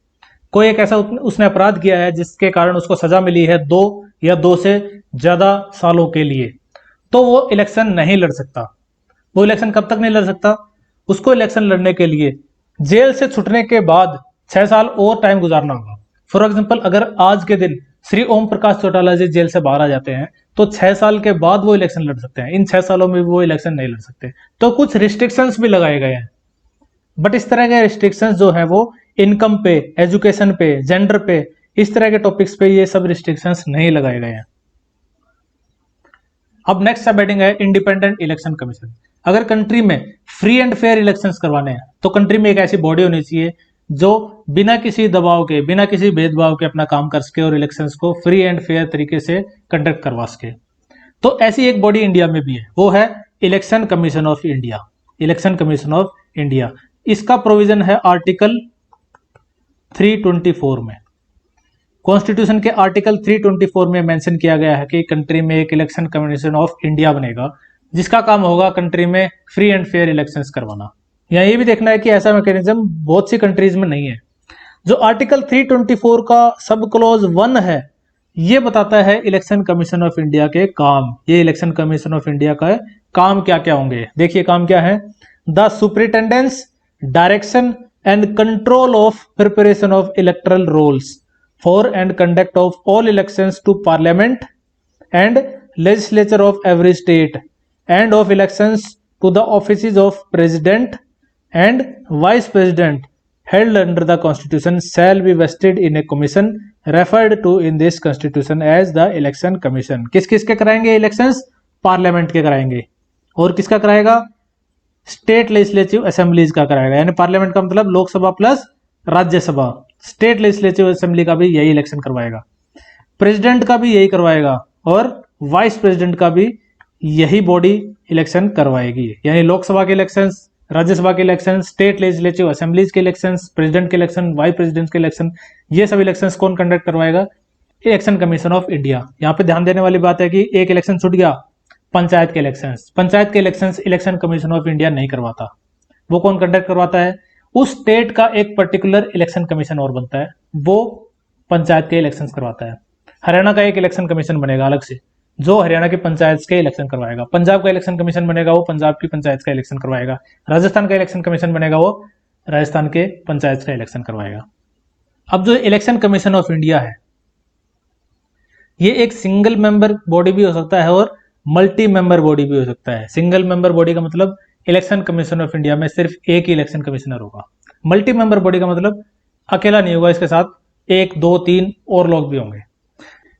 कोई एक ऐसा उसने अपराध किया है जिसके कारण उसको सजा मिली है 2 या 2 से ज्यादा सालों के लिए, तो वो इलेक्शन नहीं लड़ सकता। वो इलेक्शन कब तक नहीं लड़ सकता? उसको इलेक्शन लड़ने के लिए जेल से छूटने के बाद 6 साल और टाइम गुजारना होगा। फॉर एग्जाम्पल अगर आज के दिन श्री ओम प्रकाश चौटाला जी जेल से बाहर आ जाते हैं तो 6 साल के बाद वो इलेक्शन लड़ सकते हैं। इन 6 सालों में वो इलेक्शन नहीं लड़ सकते। तो कुछ रिस्ट्रिक्शंस भी लगाए गए हैं। बट इस तरह के रिस्ट्रिक्शंस जो है वो इनकम पे, एजुकेशन पे, जेंडर पे, इस तरह के टॉपिक्स पे ये सब रिस्ट्रिक्शंस नहीं लगाए गए हैं। अब नेक्स्ट सब हेडिंग है इंडिपेंडेंट इलेक्शन कमीशन। अगर कंट्री में फ्री एंड फेयर इलेक्शंस करवाने हैं तो कंट्री में एक ऐसी बॉडी होनी चाहिए जो बिना किसी दबाव के, बिना किसी भेदभाव के अपना काम कर सके और इलेक्शंस को फ्री एंड फेयर तरीके से कंडक्ट करवा सके। तो ऐसी एक बॉडी इंडिया में भी है, वो है election commission of India. Election commission of India, इसका प्रोविजन है आर्टिकल 324 में। कॉन्स्टिट्यूशन के आर्टिकल 324 में मेंशन किया गया है कि कंट्री में एक इलेक्शन कमीशन ऑफ इंडिया बनेगा जिसका काम होगा कंट्री में फ्री एंड फेयर इलेक्शंस करवाना। यहाँ ये भी देखना है कि ऐसा मैकेनिज्म बहुत सी कंट्रीज में नहीं है। जो आर्टिकल 324 का सब क्लॉज 1 है, ये बताता है इलेक्शन कमीशन ऑफ इंडिया के काम। ये इलेक्शन कमीशन ऑफ इंडिया का काम क्या क्या होंगे, देखिए काम क्या है। The superintendence, direction and control of preparation of electoral rolls for and conduct of all elections to parliament and legislature of every state and of elections to the offices of president and vice president held under the constitution shall be vested in a commission referred to in this constitution as the election commission। किस किस के कराएंगे elections? Parliament के कराएंगे। और किसका कराएगा? State legislative assemblies का कराएगा। यानी पार्लियामेंट का मतलब Lok Sabha plus Rajya Sabha. State legislative assembly का भी यही इलेक्शन करवाएगा, प्रेसिडेंट का भी यही करवाएगा, और वाइस प्रेसिडेंट का भी यही बॉडी इलेक्शन करवाएगी। यानी लोकसभा के इलेक्शंस, राज्यसभा के इलेक्शन, स्टेट लेजिस्लेटिव असेंबलीज के इलेक्शंस, प्रेसिडेंट के इलेक्शन, वाइस प्रेसिडेंट के इलेक्शन, ये सब इलेक्शंस कौन कंडक्ट करवाएगा? Election commission of India. यहाँ पे ध्यान देने वाली बात है कि एक इलेक्शन छूट गया, पंचायत के इलेक्शंस। पंचायत के elections election commission of India नहीं करवाता। वो कौन कंडक्ट करवाता है? उस स्टेट का एक पर्टिकुलर इलेक्शन कमीशन और बनता है, वो पंचायत के इलेक्शन करवाता है। हरियाणा का एक इलेक्शन कमीशन बनेगा अलग से, जो हरियाणा की पंचायत के इलेक्शन करवाएगा। पंजाब का इलेक्शन कमीशन बनेगा, वो पंजाब की पंचायत का इलेक्शन करवाएगा। राजस्थान का इलेक्शन कमीशन बनेगा, वो राजस्थान के पंचायत का इलेक्शन करवाएगा। अब जो इलेक्शन कमीशन ऑफ इंडिया है, ये एक सिंगल मेंबर बॉडी भी हो सकता है और मल्टी मेंबर बॉडी भी हो सकता है। सिंगल मेंबर बॉडी का मतलब इलेक्शन कमीशन ऑफ इंडिया में सिर्फ एक ही इलेक्शन कमिश्नर होगा। मल्टी मेंबर बॉडी का मतलब अकेला नहीं होगा, इसके साथ 1, 2, 3 और लोग भी होंगे।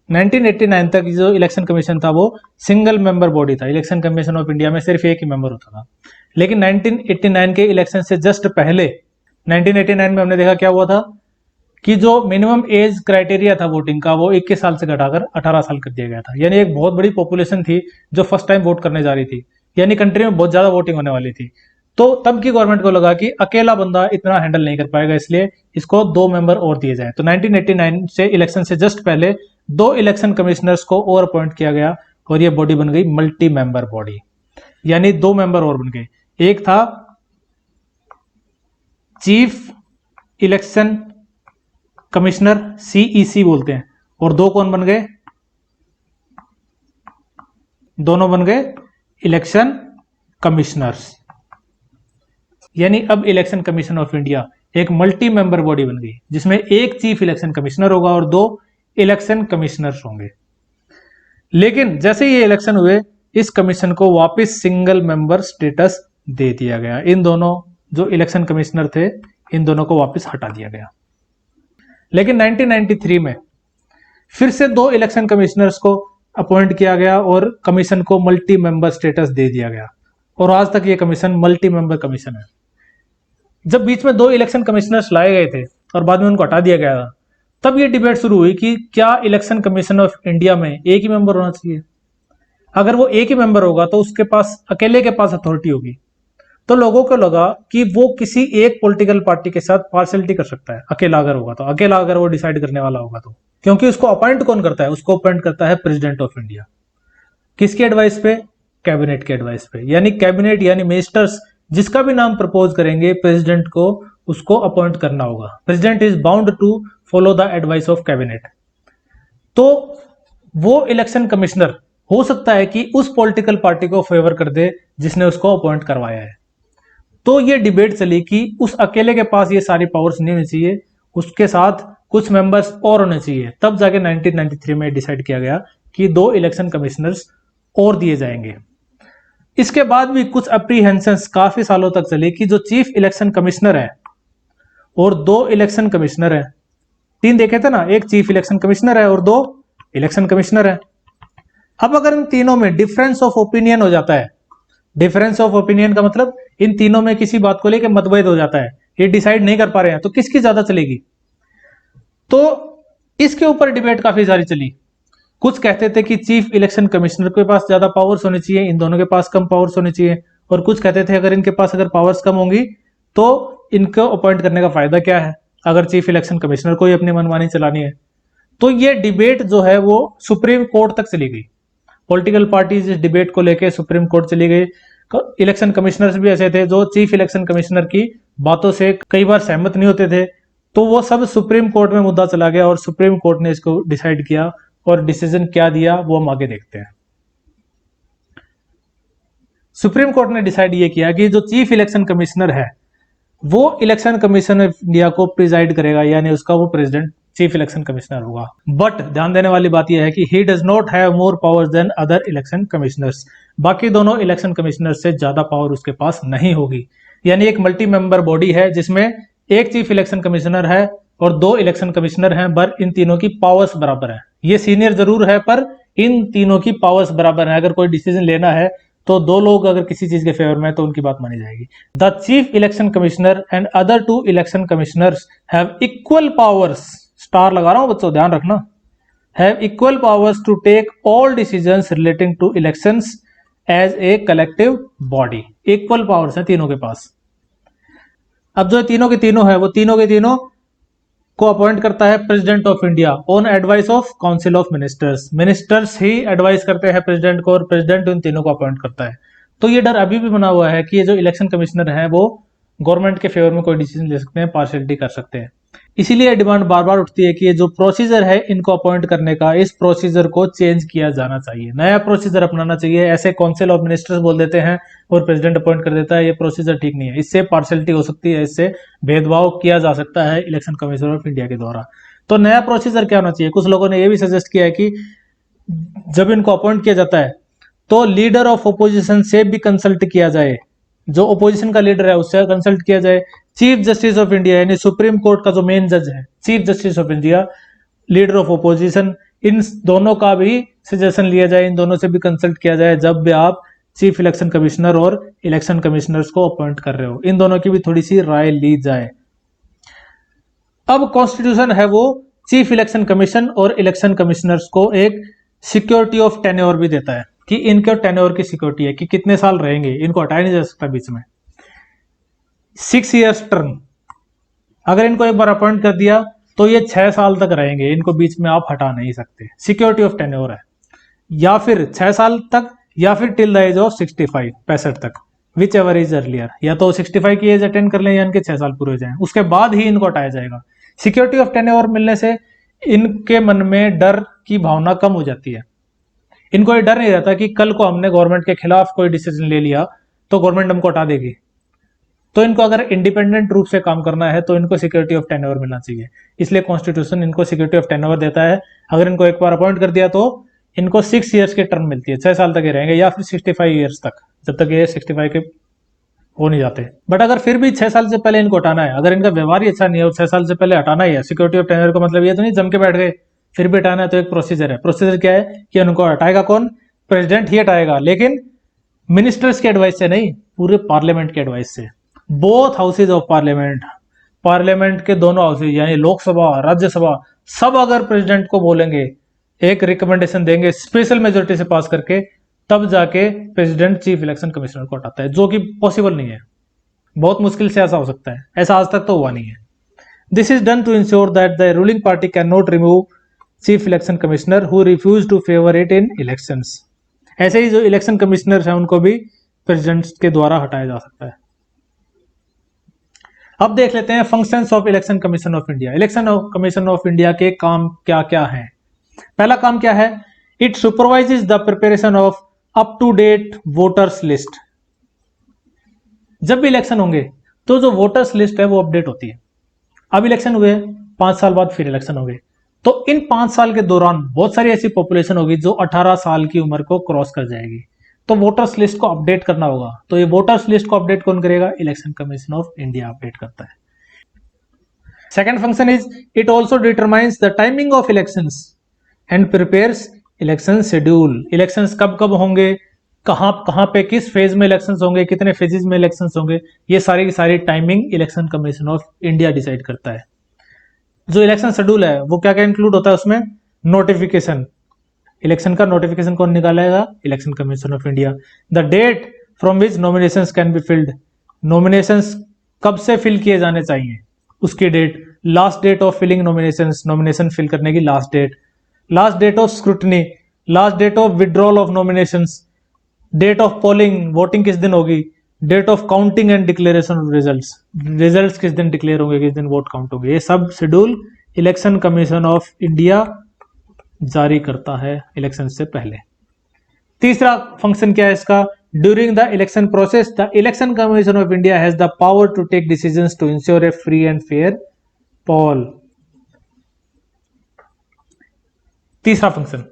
1989 तक जो इलेक्शन कमीशन था वो सिंगल मेंबर बॉडी था। इलेक्शन कमीशन ऑफ इंडिया में सिर्फ एक ही मेंबर होता था। लेकिन 1989 के इलेक्शन से जस्ट पहले 1989 में हमने देखा क्या हुआ था कि जो मिनिमम एज क्राइटेरिया था वोटिंग का, वो 21 साल से घटाकर 18 साल कर दिया गया था। यानी एक बहुत बड़ी पॉपुलेशन थी जो फर्स्ट टाइम वोट करने जा रही थी, यानी कंट्री में बहुत ज्यादा वोटिंग होने वाली थी। तो तब की गवर्नमेंट को लगा कि अकेला बंदा इतना हैंडल नहीं कर पाएगा, इसलिए इसको 2 मेंबर और दिए जाए। तो 1989 से इलेक्शन से जस्ट पहले 2 इलेक्शन कमिश्नर्स को और अपॉइंट किया गया और ये बॉडी बन गई मल्टी मेंबर बॉडी, यानी 2 मेंबर और बन गए। एक था चीफ इलेक्शन कमिश्नर, सीईसी बोलते हैं, और 2 कौन बन गए? दोनों बन गए इलेक्शन कमिश्नर्स। यानी अब इलेक्शन कमीशन ऑफ इंडिया एक मल्टी मेंबर बॉडी बन गई, जिसमें एक चीफ इलेक्शन कमिश्नर होगा और 2 इलेक्शन कमिश्नर्स होंगे। लेकिन जैसे ये इलेक्शन हुए, इस कमीशन को वापस सिंगल मेंबर स्टेटस दे दिया गया। इन दोनों जो इलेक्शन कमिश्नर थे, इन दोनों को वापस हटा दिया गया। लेकिन 1993 में फिर से 2 इलेक्शन कमिश्नर्स को अपॉइंट किया गया और कमीशन को मल्टी मेंबर स्टेटस दे दिया गया, और आज तक ये कमीशन मल्टी मेंबर कमीशन है। जब बीच में 2 इलेक्शन कमिश्नर्स लाए गए थे और बाद में उनको हटा दिया गया था, तब ये डिबेट शुरू हुई कि क्या इलेक्शन कमीशन ऑफ इंडिया में एक ही मेंबर होना चाहिए। अगर वो एक ही मेंबर होगा तो उसके पास अकेले के पास अथॉरिटी होगी। तो लोगों को लगा कि वो किसी एक पॉलिटिकल पार्टी के साथ पार्शलिटी कर सकता है, अकेला अगर होगा तो, अकेला अगर वो डिसाइड करने वाला होगा तो। क्योंकि उसको अपॉइंट कौन करता है? उसको अपॉइंट करता है प्रेसिडेंट ऑफ इंडिया। किसकी एडवाइस पे? कैबिनेट के एडवाइस पे। यानी कैबिनेट यानी मिनिस्टर्स जिसका भी नाम प्रपोज करेंगे प्रेसिडेंट को, उसको अपॉइंट करना होगा। President is bound to follow the advice of cabinet. तो वो इलेक्शन कमिश्नर हो सकता है कि उस पॉलिटिकल पार्टी को फेवर कर दे जिसने उसको अपॉइंट करवाया है। तो ये डिबेट चली कि उस अकेले के पास ये सारी पावर्स नहीं होनी चाहिए, उसके साथ कुछ मेंबर्स और होने चाहिए। तब जाके 1993 में डिसाइड किया गया कि 2 इलेक्शन कमिश्नर्स और दिए जाएंगे। इसके बाद भी कुछ अप्रीहेंशंस काफी सालों तक चली कि जो चीफ इलेक्शन कमिश्नर है और 2 इलेक्शन कमिश्नर है, 3 देखे थे ना, एक चीफ इलेक्शन कमिश्नर है और 2 इलेक्शन कमिश्नर है। अब अगर इन तीनों में डिफरेंस ऑफ ओपिनियन हो जाता है, डिफरेंस ऑफ ओपिनियन का मतलब इन तीनों में किसी बात को लेकर मतभेद हो जाता है, ये डिसाइड नहीं कर पा रहे हैं, तो किसकी ज्यादा चलेगी? तो इसके ऊपर डिबेट काफी सारी चली। कुछ कहते थे कि चीफ इलेक्शन कमिश्नर के पास ज्यादा पावर्स होनी चाहिए, इन दोनों के पास कम पावर्स होनी चाहिए। और कुछ कहते थे अगर इनके पास अगर पावर्स कम होंगी तो इनको अपॉइंट करने का फायदा क्या है, अगर चीफ इलेक्शन कमिश्नर को ही अपनी मनमानी चलानी है। तो ये डिबेट जो है वो सुप्रीम कोर्ट तक चली गई। पॉलिटिकल पार्टीज इस डिबेट को लेकर सुप्रीम कोर्ट चली गई। इलेक्शन कमिश्नर्स भी ऐसे थे जो चीफ इलेक्शन कमिश्नर की बातों से कई बार सहमत नहीं होते थे, तो वो सब सुप्रीम कोर्ट में मुद्दा चला गया और सुप्रीम कोर्ट ने इसको डिसाइड किया। और डिसीजन क्या दिया वो हम आगे देखते हैं। सुप्रीम कोर्ट ने डिसाइड ये किया कि जो चीफ इलेक्शन कमिश्नर है वो इलेक्शन कमीशन ऑफ इंडिया को प्रिजाइड करेगा, यानी उसका वो प्रेसिडेंट चीफ इलेक्शन कमिश्नर होगा। बट ध्यान देने वाली बात यह है कि he does not have more powers than other election commissioners. बाकी दोनों इलेक्शन कमिश्नर से ज्यादा पावर उसके पास नहीं होगी। यानी एक मल्टी मेंबर बॉडी है जिसमें एक चीफ इलेक्शन कमिश्नर है और 2 इलेक्शन कमिश्नर हैं, पर इन तीनों की पावर्स बराबर है। ये सीनियर जरूर है पर इन तीनों की पावर्स बराबर है। अगर कोई डिसीजन लेना है तो 2 लोग अगर किसी चीज के फेवर में तो उनकी बात मानी जाएगी। The chief election commissioner and other 2 election commissioners have equal powers, star लगा रहा हूं बच्चों ध्यान रखना, have equal powers to take all decisions relating to elections as a collective body. Equal powers है तीनों के पास। अब जो तीनों के तीनों है वो तीनों के तीनों को अपॉइंट करता है president of India on advice of council of ministers. Ministers he advice करते हैं प्रेसिडेंट को और प्रेसिडेंट इन तीनों को अपॉइंट करता है। तो ये डर अभी भी बना हुआ है कि ये जो इलेक्शन कमिश्नर है वो गवर्नमेंट के फेवर में कोई डिसीजन ले सकते हैं, पार्शियलिटी कर सकते हैं। इसीलिए डिमांड बार बार उठती है कि ये जो प्रोसीजर है इनको अपॉइंट करने का, इस प्रोसीजर को चेंज किया जाना चाहिए, नया प्रोसीजर अपनाना चाहिए। ऐसे काउंसिल ऑफ मिनिस्टर्स बोल देते हैं और प्रेसिडेंट अपॉइंट कर देता है, ये प्रोसीजर ठीक नहीं है। इससे पार्शलिटी हो सकती है, इससे भेदभाव किया जा सकता है इलेक्शन कमीशन ऑफ इंडिया के द्वारा। तो नया प्रोसीजर क्या होना चाहिए? कुछ लोगों ने यह भी सजेस्ट किया है कि जब इनको अपॉइंट किया जाता है तो लीडर ऑफ ओपोजिशन से भी कंसल्ट किया जाए, जो ओपोजिशन का लीडर है उससे कंसल्ट किया जाए। चीफ जस्टिस ऑफ इंडिया यानी सुप्रीम कोर्ट का जो मेन जज है, chief justice of India, leader of opposition, इन दोनों का भी सजेशन लिया जाए, इन दोनों से भी कंसल्ट किया जाए जब भी आप चीफ इलेक्शन कमिश्नर और इलेक्शन कमिश्नर्स को अपॉइंट कर रहे हो, इन दोनों की भी थोड़ी सी राय ली जाए। अब कॉन्स्टिट्यूशन है वो चीफ इलेक्शन कमीशन और इलेक्शन कमिश्नर्स को एक सिक्योरिटी ऑफ टेन्योर भी देता है कि इनके टेन्योर की सिक्योरिटी है कि कितने साल रहेंगे, इनको हटाया नहीं जा सकता बीच में। 6 इयर्स टर्म, अगर इनको एक बार अपॉइंट कर दिया तो ये 6 साल तक रहेंगे, इनको बीच में आप हटा नहीं सकते, सिक्योरिटी ऑफ टेन्योर है। या फिर 6 साल तक, या फिर टिल द एज ऑफ 65, 65 तक, विच एवर इज अर्लियर। या तो 65 की एज अटेंड कर लें या इनके 6 साल पूरे हो जाएं, उसके बाद ही इनको हटाया जाएगा। सिक्योरिटी ऑफ टेन्योर मिलने से इनके मन में डर की भावना कम हो जाती है। इनको ये डर नहीं रहता कि कल को हमने गवर्नमेंट के खिलाफ कोई डिसीजन ले लिया तो गवर्नमेंट हमको हटा देगी। तो इनको अगर इंडिपेंडेंट रूप से काम करना है तो इनको सिक्योरिटी ऑफ टेन्योर मिलना चाहिए, इसलिए कॉन्स्टिट्यूशन इनको सिक्योरिटी ऑफ टेन्योर देता है। अगर इनको एक बार अपॉइंट कर दिया तो इनको 6 इयर्स की टर्म मिलती है, 6 साल तक ये रहेंगे, या फिर 65 इयर्स तक, जब तक ये 65 के हो नहीं जाते। बट अगर फिर भी 6 साल से पहले इनको हटाना है, अगर इनका व्यवहार ही अच्छा नहीं है और 6 साल से पहले हटाना ही है, सिक्योरिटी ऑफ टेन्योर का मतलब ये तो नहीं जम के बैठ गए फिर भी हटाना है, तो एक प्रोसीजर है। प्रोसीजर क्या है कि उनको हटाएगा कौन? प्रेसिडेंट ही हटाएगा, लेकिन मिनिस्टर्स के एडवाइस से नहीं, पूरे पार्लियामेंट के एडवाइस से। Both houses of parliament, parliament के दोनों हाउसेज यानी लोकसभा राज्यसभा, सब अगर प्रेसिडेंट को बोलेंगे, एक रिकमेंडेशन देंगे स्पेशल मेजोरिटी से पास करके, तब जाके प्रेसिडेंट चीफ इलेक्शन कमिश्नर को हटाता है, जो कि पॉसिबल नहीं है। बहुत मुश्किल से ऐसा हो सकता है, ऐसा आज तक तो हुआ नहीं है। This is done to ensure that the ruling party can not remove chief election commissioner who refuse to favour it in elections. ऐसे ही जो इलेक्शन कमिश्नर हैं उनको भी प्रेसिडेंट के द्वारा हटाया जा सकता है। अब देख लेते हैं functions of election commission of India. Election commission of India के काम क्या क्या हैं? पहला काम क्या है? It supervises the preparation of up to date voters list. जब भी इलेक्शन होंगे तो जो वोटर्स लिस्ट है वो अपडेट होती है। अब इलेक्शन हुए, 5 साल बाद फिर इलेक्शन हो गए, तो इन 5 साल के दौरान बहुत सारी ऐसी पॉपुलेशन होगी जो 18 साल की उम्र को क्रॉस कर जाएगी, तो वोटर्स लिस्ट को अपडेट करना होगा। तो ये वोटर्स लिस्ट को अपडेट कौन करेगा? Election commission of India update करता है। Second function is it also determines the timing of elections and prepares election schedule. Elections कब कब होंगे, कहां कहां पे किस फेज में इलेक्शंस होंगे, कितने फेजेस में इलेक्शंस होंगे, ये सारी की सारी timing election commission of India decide करता है। जो इलेक्शन शेड्यूल है वो क्या क्या इंक्लूड होता है उसमें? नोटिफिकेशन, इलेक्शन का नोटिफिकेशन कौन निकालेगा? Election commission of India. The date from which nominations can be filled, nominations कब से फिल किए जाने चाहिए उसकी date, last date of filling nominations, nomination fill करने की last date, last date of scrutiny, last date of withdrawal of nominations, date of polling, voting किस दिन होगी, date of counting and declaration of results, results किस दिन declare होंगे, किस दिन वोट काउंट होंगे, ये सब schedule election commission of India जारी करता है इलेक्शन से पहले। तीसरा फंक्शन क्या है इसका? During the election process the election commission of India has the power to take decisions to ensure a free and fair poll. तीसरा फंक्शन,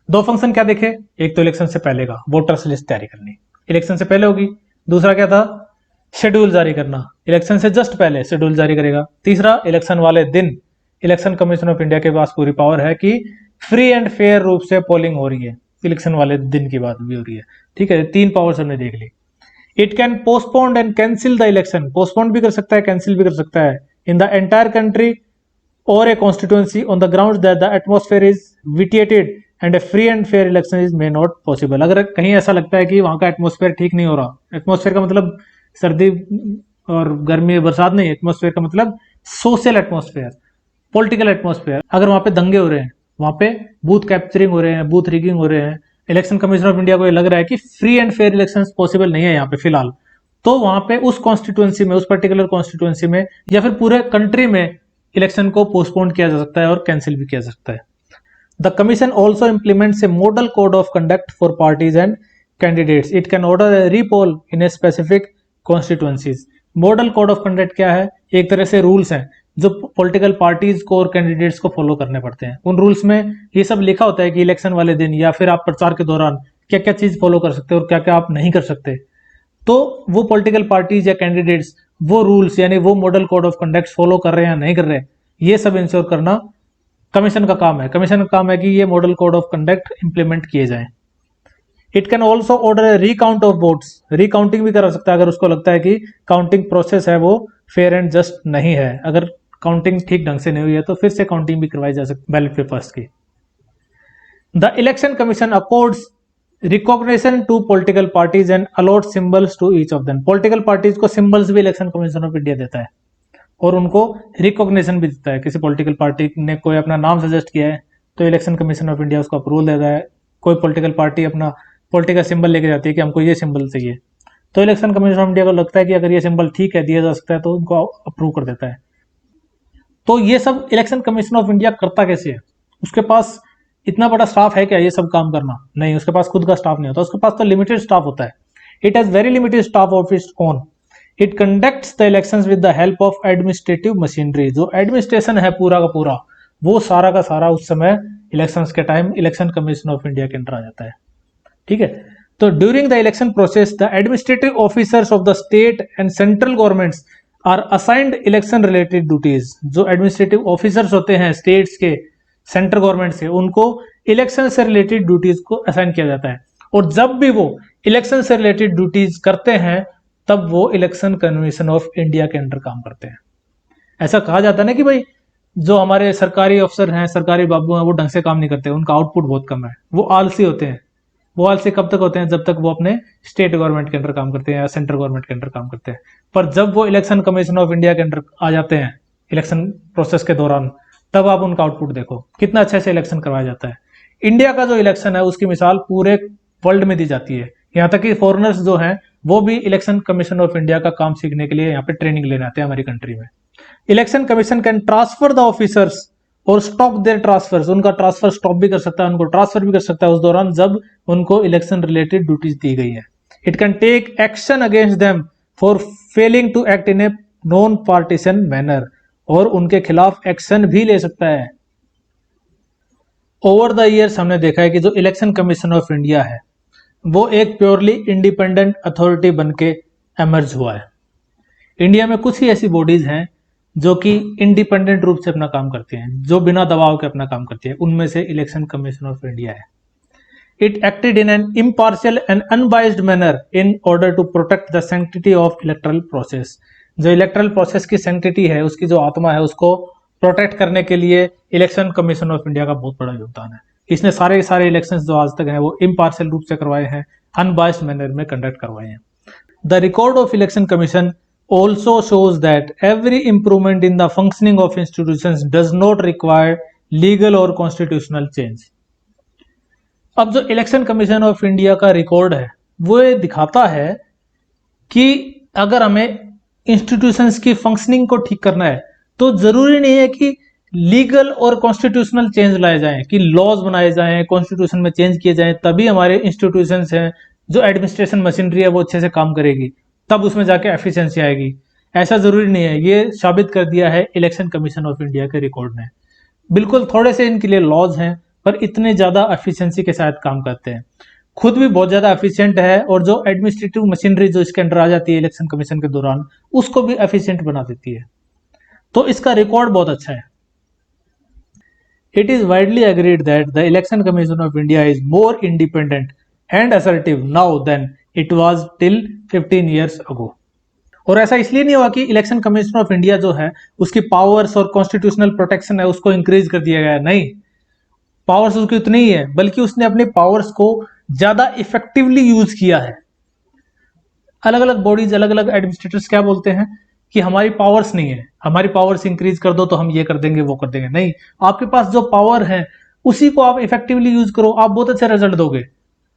दो फंक्शन क्या देखे? एक तो इलेक्शन से पहले का वोटर्स लिस्ट तैयारी करनी, इलेक्शन से पहले होगी। दूसरा क्या था? शेड्यूल जारी करना, इलेक्शन से जस्ट पहले शेड्यूल जारी करेगा। तीसरा, इलेक्शन वाले दिन इलेक्शन कमीशन ऑफ इंडिया के पास पूरी पावर है कि फ्री एंड फेयर रूप से पोलिंग हो रही है, इलेक्शन वाले दिन की बात भी हो रही है। ठीक है, 3 पावर्स हमने देख ली। It can postpone and cancel the election, postpone भी कर सकता है, कैंसिल भी कर सकता है, in the entire country or a constituency on the ground that the atmosphere is vitiated and a free and fair election is may not possible. अगर कहीं ऐसा लगता है कि वहां का एटमॉस्फेयर ठीक नहीं हो रहा, एटमॉस्फेयर का मतलब सर्दी और गर्मी बरसात नहीं, एटमॉस्फेयर का मतलब सोशल एटमॉस्फेयर, पॉलिटिकल एटमॉस्फेयर, अगर वहां पे दंगे हो रहे हैं, वहां पे बूथ कैप्चरिंग हो रहे हैं, बूथ रिगिंग हो रहे हैं, इलेक्शन कमीशन ऑफ इंडिया को ये लग रहा है कि free and fair elections possible नहीं है यहाँ पे फिलहाल, तो वहां पे उस कॉन्स्टिट्यूएंसी में, उस पर्टिकुलर कॉन्स्टिट्यूएंसी में या फिर पूरे कंट्री में इलेक्शन को पोस्टपोन किया जा सकता है और कैंसिल भी किया जा सकता है। The commission also implements A model code of conduct for parties and candidates. It can order A repoll in a specific constituencies. Model code of conduct क्या है? एक तरह से रूल्स हैं जो पॉलिटिकल पार्टीज को और कैंडिडेट्स को फॉलो करने पड़ते हैं। उन रूल्स में ये सब लिखा होता है कि इलेक्शन वाले दिन या फिर आप प्रचार के दौरान क्या क्या चीज फॉलो कर सकते हो और क्या क्या आप नहीं कर सकते। तो वो पॉलिटिकल पार्टीज या कैंडिडेट्स वो रूल्स यानी वो model code of conduct follow कर रहे हैं या नहीं कर रहे, ये सब इंश्योर करना कमीशन का काम है। कमीशन का काम है कि ये model code of conduct implement किए जाएं। It can also order recount of votes. Recounting भी करा सकता है अगर उसको लगता है कि काउंटिंग प्रोसेस है वो फेयर एंड जस्ट नहीं है। अगर काउंटिंग ठीक ढंग से नहीं हुई है तो फिर से काउंटिंग भी करवाई जा सकती है बैलेट पेपर्स की। The election commission accords recognition to political parties and allot symbols to each of them. Political parties को सिंबल्स भी इलेक्शन कमीशन ऑफ इंडिया देता है और उनको रिकॉग्निशन भी देता है। किसी पॉलिटिकल पार्टी ने कोई अपना नाम सजेस्ट किया है तो इलेक्शन कमीशन ऑफ इंडिया उसको अप्रूवल देता है। कोई पॉलिटिकल पार्टी अपना पॉलिटिकल सिंबल लेके जाती है कि हमको ये सिंबल चाहिए, तो इलेक्शन कमीशन ऑफ इंडिया को लगता है कि अगर ये सिंबल ठीक है दिया जा सकता है तो उनको अप्रूव कर देता है। तो ये सब इलेक्शन कमीशन ऑफ इंडिया करता कैसे है? उसके पास इतना बड़ा स्टाफ है क्या ये सब काम करना? नहीं, उसके पास खुद का स्टाफ नहीं होता, उसके पास तो लिमिटेड स्टाफ होता है। It has very limited staff of its own. It conducts the elections with the help of administrative machinery. जो एडमिनिस्ट्रेशन है पूरा का पूरा वो सारा का सारा उस समय इलेक्शंस के time election commission of India के अंडर आ जाता है। ठीक है, तो during the election process the administrative officers of the state and central governments are assigned election related duties. जो एडमिनिस्ट्रेटिव ऑफिसर्स होते हैं स्टेट्स के, सेंट्रल गवर्नमेंट से, उनको इलेक्शन से रिलेटेड ड्यूटीज को असाइन किया जाता है। और जब भी वो इलेक्शन से रिलेटेड ड्यूटीज करते हैं तब वो इलेक्शन कमीशन ऑफ इंडिया के अंडर काम करते हैं। ऐसा कहा जाता है ना कि भाई जो हमारे सरकारी अफसर हैं, सरकारी बाबू हैं, वो ढंग से काम नहीं करते, उनका आउटपुट बहुत कम है, वो आलसी होते हैं। वो आलसी कब तक होते हैं? जब तक वो अपने स्टेट गवर्नमेंट के अंडर काम करते हैं या सेंट्रल गवर्नमेंट के अंडर काम करते हैं। पर जब वो इलेक्शन कमीशन ऑफ इंडिया के अंडर आ जाते हैं इलेक्शन प्रोसेस के दौरान, तब आप उनका आउटपुट देखो कितना अच्छे से इलेक्शन करवाया जाता है। इंडिया का जो इलेक्शन है उसकी मिसाल पूरे वर्ल्ड में दी जाती है। यहाँ तक कि फॉरेनर्स जो हैं वो भी इलेक्शन कमीशन ऑफ इंडिया का काम सीखने के लिए यहाँ पे ट्रेनिंग लेने आते हैं हमारी कंट्री में। Election commission can transfer the officers और स्टॉप देयर ट्रांसफर्स। उनका ट्रांसफर स्टॉप भी कर सकता है, उनको ट्रांसफर भी कर सकता है उस दौरान जब उनको इलेक्शन रिलेटेड ड्यूटीज दी गई है। It can take action against them for failing to act in a non partisan manner. और उनके खिलाफ एक्शन भी ले सकता है। ओवर द ईयर्स हमने देखा है कि जो इलेक्शन कमीशन ऑफ इंडिया है वो एक प्योरली इंडिपेंडेंट अथॉरिटी बनके एमर्ज हुआ है। इंडिया में कुछ ही ऐसी बॉडीज हैं जो कि इंडिपेंडेंट रूप से अपना काम करती हैं, जो बिना दबाव के अपना काम करती है। उनमें से इलेक्शन कमीशन ऑफ इंडिया है। It acted in an impartial and unbiased manner in order to protect the sanctity of electoral process. जो इलेक्टरल प्रोसेस की सैंक्टिटी है, उसकी जो आत्मा है, उसको प्रोटेक्ट करने के लिए इलेक्शन कमीशन ऑफ इंडिया का बहुत बड़ा योगदान है। इसने सारे इलेक्शंस जो आज तक हैं वो इम्पार्शियल रूप से करवाए हैं, अनबाइज्ड मैनर में कंडक्ट करवाए हैं। The record of election commission also shows that every improvement in the functioning of institutions does not require legal or constitutional change। अब जो इलेक्शन कमीशन ऑफ इंडिया का रिकॉर्ड है वो ये दिखाता है कि अगर हमें इंस्टीट्यूशंस की फंक्शनिंग को ठीक करना है तो जरूरी नहीं है कि लीगल और कॉन्स्टिट्यूशनल चेंज लाए जाएं, कि लॉज बनाए जाएं, कॉन्स्टिट्यूशन में चेंज किए जाएं, तभी हमारे इंस्टीट्यूशंस हैं, जो एडमिनिस्ट्रेशन मशीनरी है वो अच्छे से काम करेगी, तब उसमें जाके एफिशिएंसी आएगी। ऐसा जरूरी नहीं है। ये साबित कर दिया है इलेक्शन कमीशन ऑफ इंडिया के रिकॉर्ड ने। बिल्कुल थोड़े से इनके लिए लॉज हैं पर इतने ज्यादा एफिशिएंसी के साथ काम करते हैं। खुद भी बहुत ज्यादा एफिशिएंट है और जो एडमिनिस्ट्रेटिव मशीनरी जो इसके अंडर आ जाती है इलेक्शन कमीशन के दौरान, उसको भी एफिशिएंट बना देती है। तो इसका रिकॉर्ड बहुत अच्छा है। It is widely agreed that the election commission of India is more independent and assertive now than it was till 15 years ago। और ऐसा इसलिए नहीं हुआ कि इलेक्शन कमीशन ऑफ इंडिया जो है उसकी पावर्स और कॉन्स्टिट्यूशनल प्रोटेक्शन है उसको इंक्रीज कर दिया गया, नहीं, पावर्स उसकी उतनी ही है, बल्कि उसने अपनी पावर्स को ज्यादा इफेक्टिवली यूज किया है। अलग अलग बॉडीज, अलग अलग एडमिनिस्ट्रेटर्स क्या बोलते हैं कि हमारी पावर्स नहीं है, हमारी पावर्स इंक्रीज कर दो तो हम ये कर देंगे वो कर देंगे। नहीं, आपके पास जो पावर है उसी को आप इफेक्टिवली यूज करो, आप बहुत अच्छे रिजल्ट दोगे।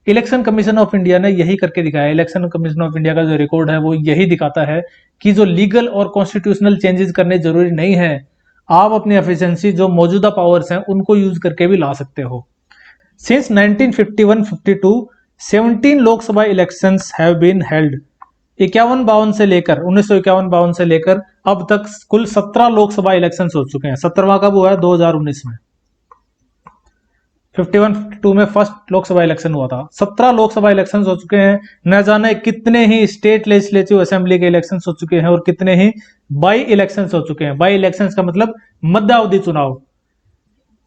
इलेक्शन कमीशन ऑफ इंडिया ने यही करके दिखाया। इलेक्शन कमीशन ऑफ इंडिया का जो रिकॉर्ड है वो यही दिखाता है कि जो लीगल और कॉन्स्टिट्यूशनल चेंजेस करने जरूरी नहीं है, आप अपनी एफिशिएंसी जो मौजूदा पावर्स हैं उनको यूज करके भी ला सकते हो। Since 1951-52 17 Lok Sabha elections have been held. 51-52 से लेकर 1951-52 से लेकर अब तक कुल 17 लोकसभा इलेक्शंस हो चुके हैं। 17वां कब हुआ है? 2019 में। 51-52 में फर्स्ट लोकसभा इलेक्शन हुआ था। 17 लोकसभा इलेक्शन हो चुके हैं। न जाने कितने ही स्टेट लेजिस्लेटिव असेंबली के इलेक्शन हो चुके हैं और कितने ही बाई इलेक्शन हो चुके हैं। बाई इलेक्शन का मतलब मध्यावधि चुनाव।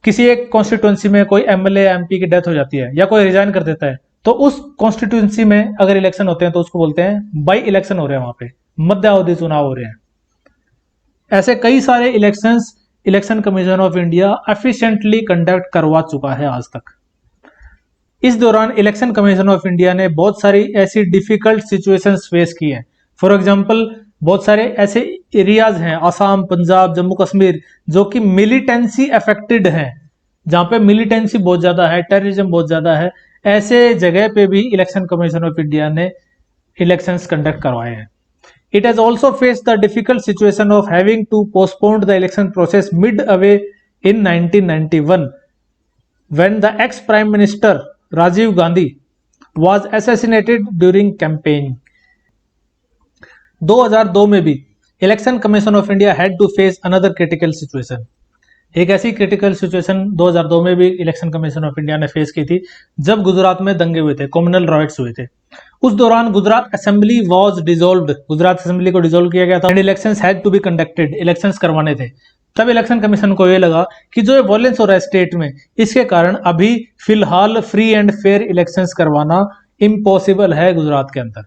किसी एक कॉन्स्टिट्यूंसी में कोई एमएलए एमपी की डेथ हो जाती है या कोई रिजाइन कर देता है, तो उस कॉन्स्टिट्यूंसी में अगर इलेक्शन होते हैं तो उसको बोलते हैं बाई इलेक्शन हो रहे हैं, वहां पे मध्यावधि चुनाव हो रहे हैं। ऐसे कई सारे elections election commission of India efficiently conduct करवा चुका है आज तक। इस दौरान इलेक्शन कमीशन ऑफ इंडिया ने बहुत सारी ऐसी डिफिकल्ट सिचुएशंस फेस की हैं। फॉर एग्जांपल बहुत सारे ऐसे एरियाज हैं, असम, पंजाब, जम्मू कश्मीर, जो कि मिलिटेंसी अफेक्टेड हैं, जहां पे मिलिटेंसी बहुत ज्यादा है, टेररिज्म बहुत ज्यादा है। ऐसे जगह पे भी इलेक्शन कमीशन ऑफ इंडिया ने इलेक्शंस कंडक्ट करवाए हैं। It has also faced the difficult situation of having to postpone the election process midway in 1991 when the ex-Prime Minister Rajiv Gandhi was assassinated during campaign. 2002 में भी election commission of India had to face another critical situation. एक ऐसी critical situation 2002 में भी election commission of India ने face की थी, जब गुजरात में दंगे हुए थे, कम्युनल राइट्स हुए थे। उस दौरान Gujarat assembly was dissolved, Gujarat assembly को डिसॉल्व किया गया था and elections had to be conducted, elections करवाने थे। तब इलेक्शन कमीशन को ये लगा कि जो वॉयलेंस हो रहा है स्टेट में, इसके कारण अभी फिलहाल फ्री एंड फेयर इलेक्शंस करवाना इम्पॉसिबल है गुजरात के अंदर।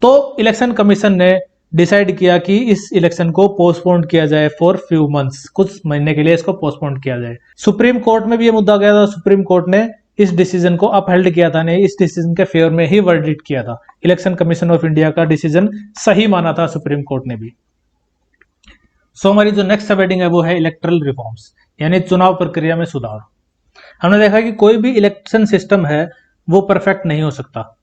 तो इलेक्शन कमीशन ने डिसाइड किया कि इस इलेक्शन को पोस्टपोन किया जाए फॉर फ्यू मंथ्स, कुछ महीने के लिए इसको पोस्टपोन किया जाए। सुप्रीम कोर्ट में भी ये मुद्दा गया था, सुप्रीम कोर्ट ने इस डिसीजन को अपहेल्ड किया था, नहीं इस डिसीजन के फेवर में ही वर्डिक्ट किया था। इलेक्शन कमीशन ऑफ इंडिया का डिसीजन सही माना था सुप्रीम कोर्ट ने भी। सो हमारी जो नेक्स्ट सब हेडिंग है वो है इलेक्टरल रिफॉर्म्स, यानी चुनाव प्रक्रिया में सुधार। हमने देखा कि कोई भी इलेक्शन सिस्टम है वो परफेक्ट नहीं हो सकता।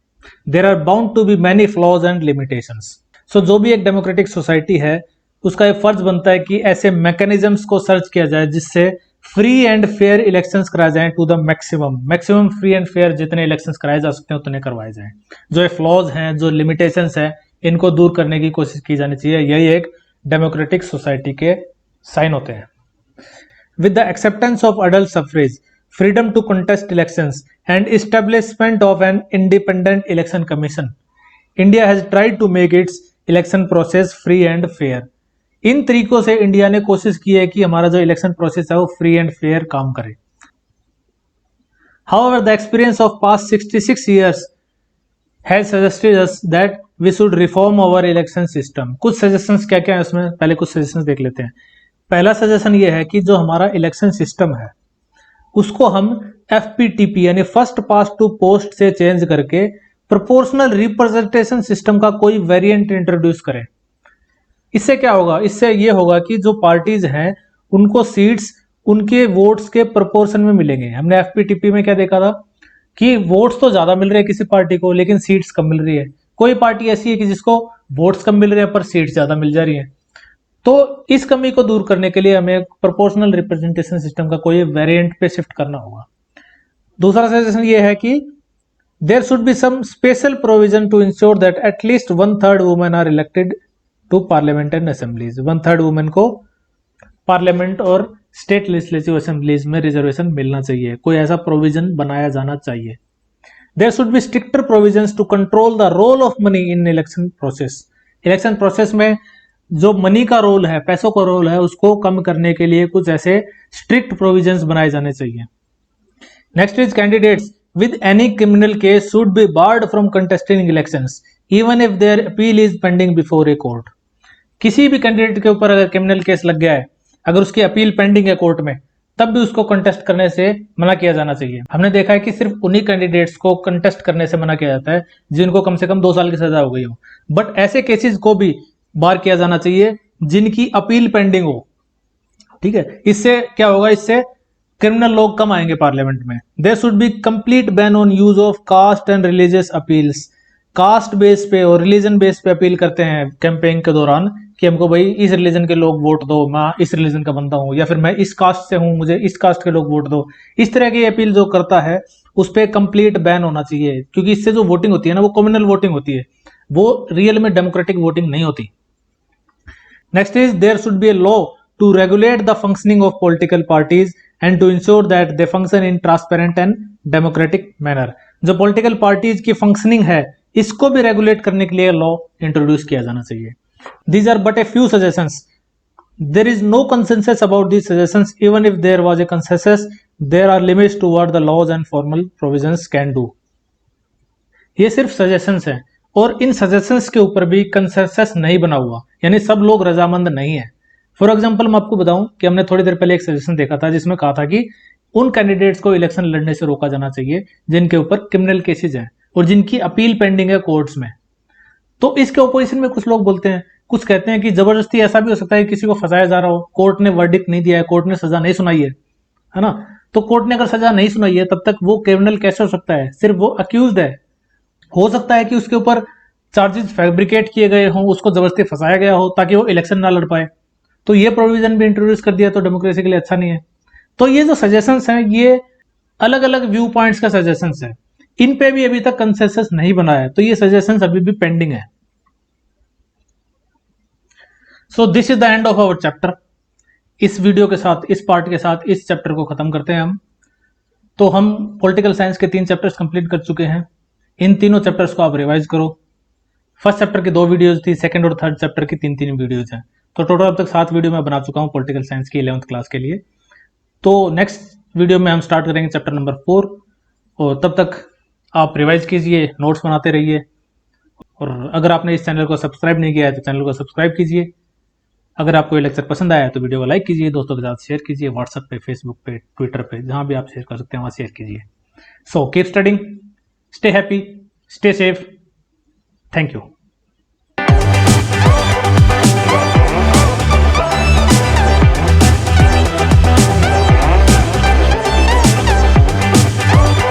There are bound to be many flaws and limitations. So जो भी एक डेमोक्रेटिक सोसाइटी है उसका एक फर्ज बनता है कि ऐसे मैकेनिज्म्स को सर्च किया जाए जिससे फ्री एंड फेयर इलेक्शंस कराए जाएं to the maximum free and fair जितने इलेक्शंस कराए जा सकते हैं उतने करवाए जाएं। जो ये फ्लॉज हैं, जो लिमिटेशंस हैं, इनको दूर करने की कोशिश की जानी चाहिए। यही एक डेमोक्रेटिक सोसाइटी के साइन होते हैं। With the acceptance of adult suffrage, freedom to contest elections and establishment of an independent election commission, India has tried to make its election process free and fair. इन तरीकों से India ने कोशिश की है कि हमारा जो इलेक्शन प्रोसेस है वो फ्री एंड फेयर काम करे। However, the experience of past 66 years has suggested us that we should reform our election system. कुछ सजेशंस क्या क्या है उसमें, पहले कुछ सजेशंस देख लेते हैं। पहला सजेशन ये है कि जो हमारा इलेक्शन सिस्टम है उसको हम FPTP यानी फर्स्ट पास टू पोस्ट से चेंज करके प्रोपोर्शनल रिप्रेजेंटेशन सिस्टम का कोई वेरिएंट इंट्रोड्यूस करें। इससे क्या होगा? इससे ये होगा कि जो पार्टीज हैं उनको सीट्स उनके वोट्स के प्रोपोर्शन में मिलेंगे। हमने FPTP में क्या देखा था कि वोट्स तो ज्यादा मिल रहे हैं किसी पार्टी को लेकिन सीट्स कम मिल रही है। कोई पार्टी ऐसी है कि जिसको वोट्स कम मिल रहे हैं पर सीट्स ज्यादा मिल जा रही है। तो इस कमी को दूर करने के लिए हमें प्रोपोर्शनल रिप्रेजेंटेशन सिस्टम का कोई वेरिएंट पे शिफ्ट करना होगा। दूसरा सजेशन ये है कि there should be some special provision to ensure that at least 1/3 women are elected to parliament and assemblies। 1/3 women को पार्लियामेंट और स्टेट लेजिस्लेटिव असेंबलीज में रिजर्वेशन मिलना चाहिए, कोई ऐसा प्रोविजन बनाया जाना चाहिए। there should be stricter provisions to control the role of money in election process। Election process में जो मनी का रोल है, पैसों का रोल है, उसको कम करने के लिए कुछ ऐसे स्ट्रिक्ट प्रोविजंस बनाए जाने चाहिए। Next is candidates with any criminal case should be barred from contesting elections even if their appeal is pending before a court। किसी भी कैंडिडेट के ऊपर अगर क्रिमिनल केस लग गया है, अगर उसकी अपील पेंडिंग है कोर्ट में, तब भी उसको कंटेस्ट करने से मना किया जाना चाहिए। हमने देखा है कि सिर्फ उन्हीं कैंडिडेट्स को कंटेस्ट करने से मना किया जाता है जिनको कम से कम 2 साल की सजा हो गई हो, बट ऐसे केसेस को भी बार किया जाना चाहिए जिनकी अपील पेंडिंग हो। ठीक है, इससे क्या होगा? इससे क्रिमिनल लोग कम आएंगे पार्लियामेंट में। There should be complete ban on use of caste and religious appeals. Caste base पे और रिलीजन बेस पे अपील करते हैं कैंपेन के दौरान, कि हमको भाई इस रिलीजन के लोग वोट दो, मैं इस रिलीजन का बंदा हूं, या फिर मैं इस कास्ट से हूं, मुझे इस कास्ट के लोग वोट दो, इस तरह की अपील जो करता है उस पर कंप्लीट बैन होना चाहिए, क्योंकि इससे जो वोटिंग होती है ना वो कम्युनल वोटिंग होती है, वो रियल में डेमोक्रेटिक वोटिंग नहीं होती। Next is there should be a law to regulate the functioning of political parties and to ensure that they function in transparent and democratic manner. जो पॉलिटिकल पार्टीज की functioning है इसको भी regulate करने के लिए लॉ इंट्रोड्यूस किया जाना चाहिए। These are but a few suggestions. There is no consensus about these suggestions. Even if there was a consensus, there are limits to what the laws and formal provisions can do. ये सिर्फ suggestions हैं और इन suggestions के ऊपर भी consensus नहीं बना हुआ, यानी सब लोग रजामंद नहीं है। फॉर एग्जांपल मैं आपको बताऊं कि हमने थोड़ी देर पहले एक सजेशन देखा था जिसमें कहा था कि उन कैंडिडेट्स को इलेक्शन लड़ने से रोका जाना चाहिए जिनके ऊपर क्रिमिनल केसेज हैं और जिनकी अपील पेंडिंग है कोर्ट्स में। तो इसके ओपोजिशन में कुछ लोग बोलते हैं, कुछ कहते हैं कि जबरदस्ती ऐसा भी हो सकता है किसी को फंसाया जा रहा हो, कोर्ट ने वर्डिक्ट नहीं दिया है, कोर्ट ने सजा नहीं सुनाई है ना। तो कोर्ट ने अगर सजा नहीं सुनाई है तब तक वो क्रिमिनल कैसे हो सकता है, सिर्फ वो अक्यूज्ड है। हो सकता है कि उसके ऊपर चार्जेस फैब्रिकेट किए गए हों, उसको जबरदस्ती फंसाया गया हो ताकि वो इलेक्शन ना लड़ पाए, तो ये प्रोविजन भी इंट्रोड्यूस कर दिया तो डेमोक्रेसी के लिए अच्छा नहीं है। तो ये जो सजेशंस हैं ये अलग अलग व्यू पॉइंट्स का सजेशंस है, इन पे भी अभी तक कंसेंसस नहीं बना है, तो ये सजेशंस अभी भी पेंडिंग है। So this is the end of our chapter. इस वीडियो के साथ, इस पार्ट के साथ इस चैप्टर को खत्म करते हैं हम। तो हम पॉलिटिकल साइंस के 3 चैप्टर्स कंप्लीट कर चुके हैं। इन तीनों चैप्टर्स को आप रिवाइज करो। फर्स्ट चैप्टर की 2 वीडियोज थी, सेकंड और थर्ड चैप्टर की 3 वीडियोज हैं, तो टोटल अब तक 7 वीडियो मैं बना चुका हूं पॉलिटिकल साइंस की 11th क्लास के लिए। तो नेक्स्ट वीडियो में हम स्टार्ट करेंगे चैप्टर नंबर 4, और तब तक आप रिवाइज कीजिए, नोट्स बनाते रहिए, और अगर आपने इस चैनल को सब्सक्राइब नहीं किया है तो चैनल को सब्सक्राइब कीजिए। अगर आपको ये लेक्चर पसंद आया तो वीडियो को लाइक कीजिए, दोस्तों के साथ शेयर कीजिए, व्हाट्सएप पे, फेसबुक पे, ट्विटर पे, जहां भी आप शेयर कर सकते हैं वहां शेयर कीजिए। So keep studying, stay happy, stay safe, thank you.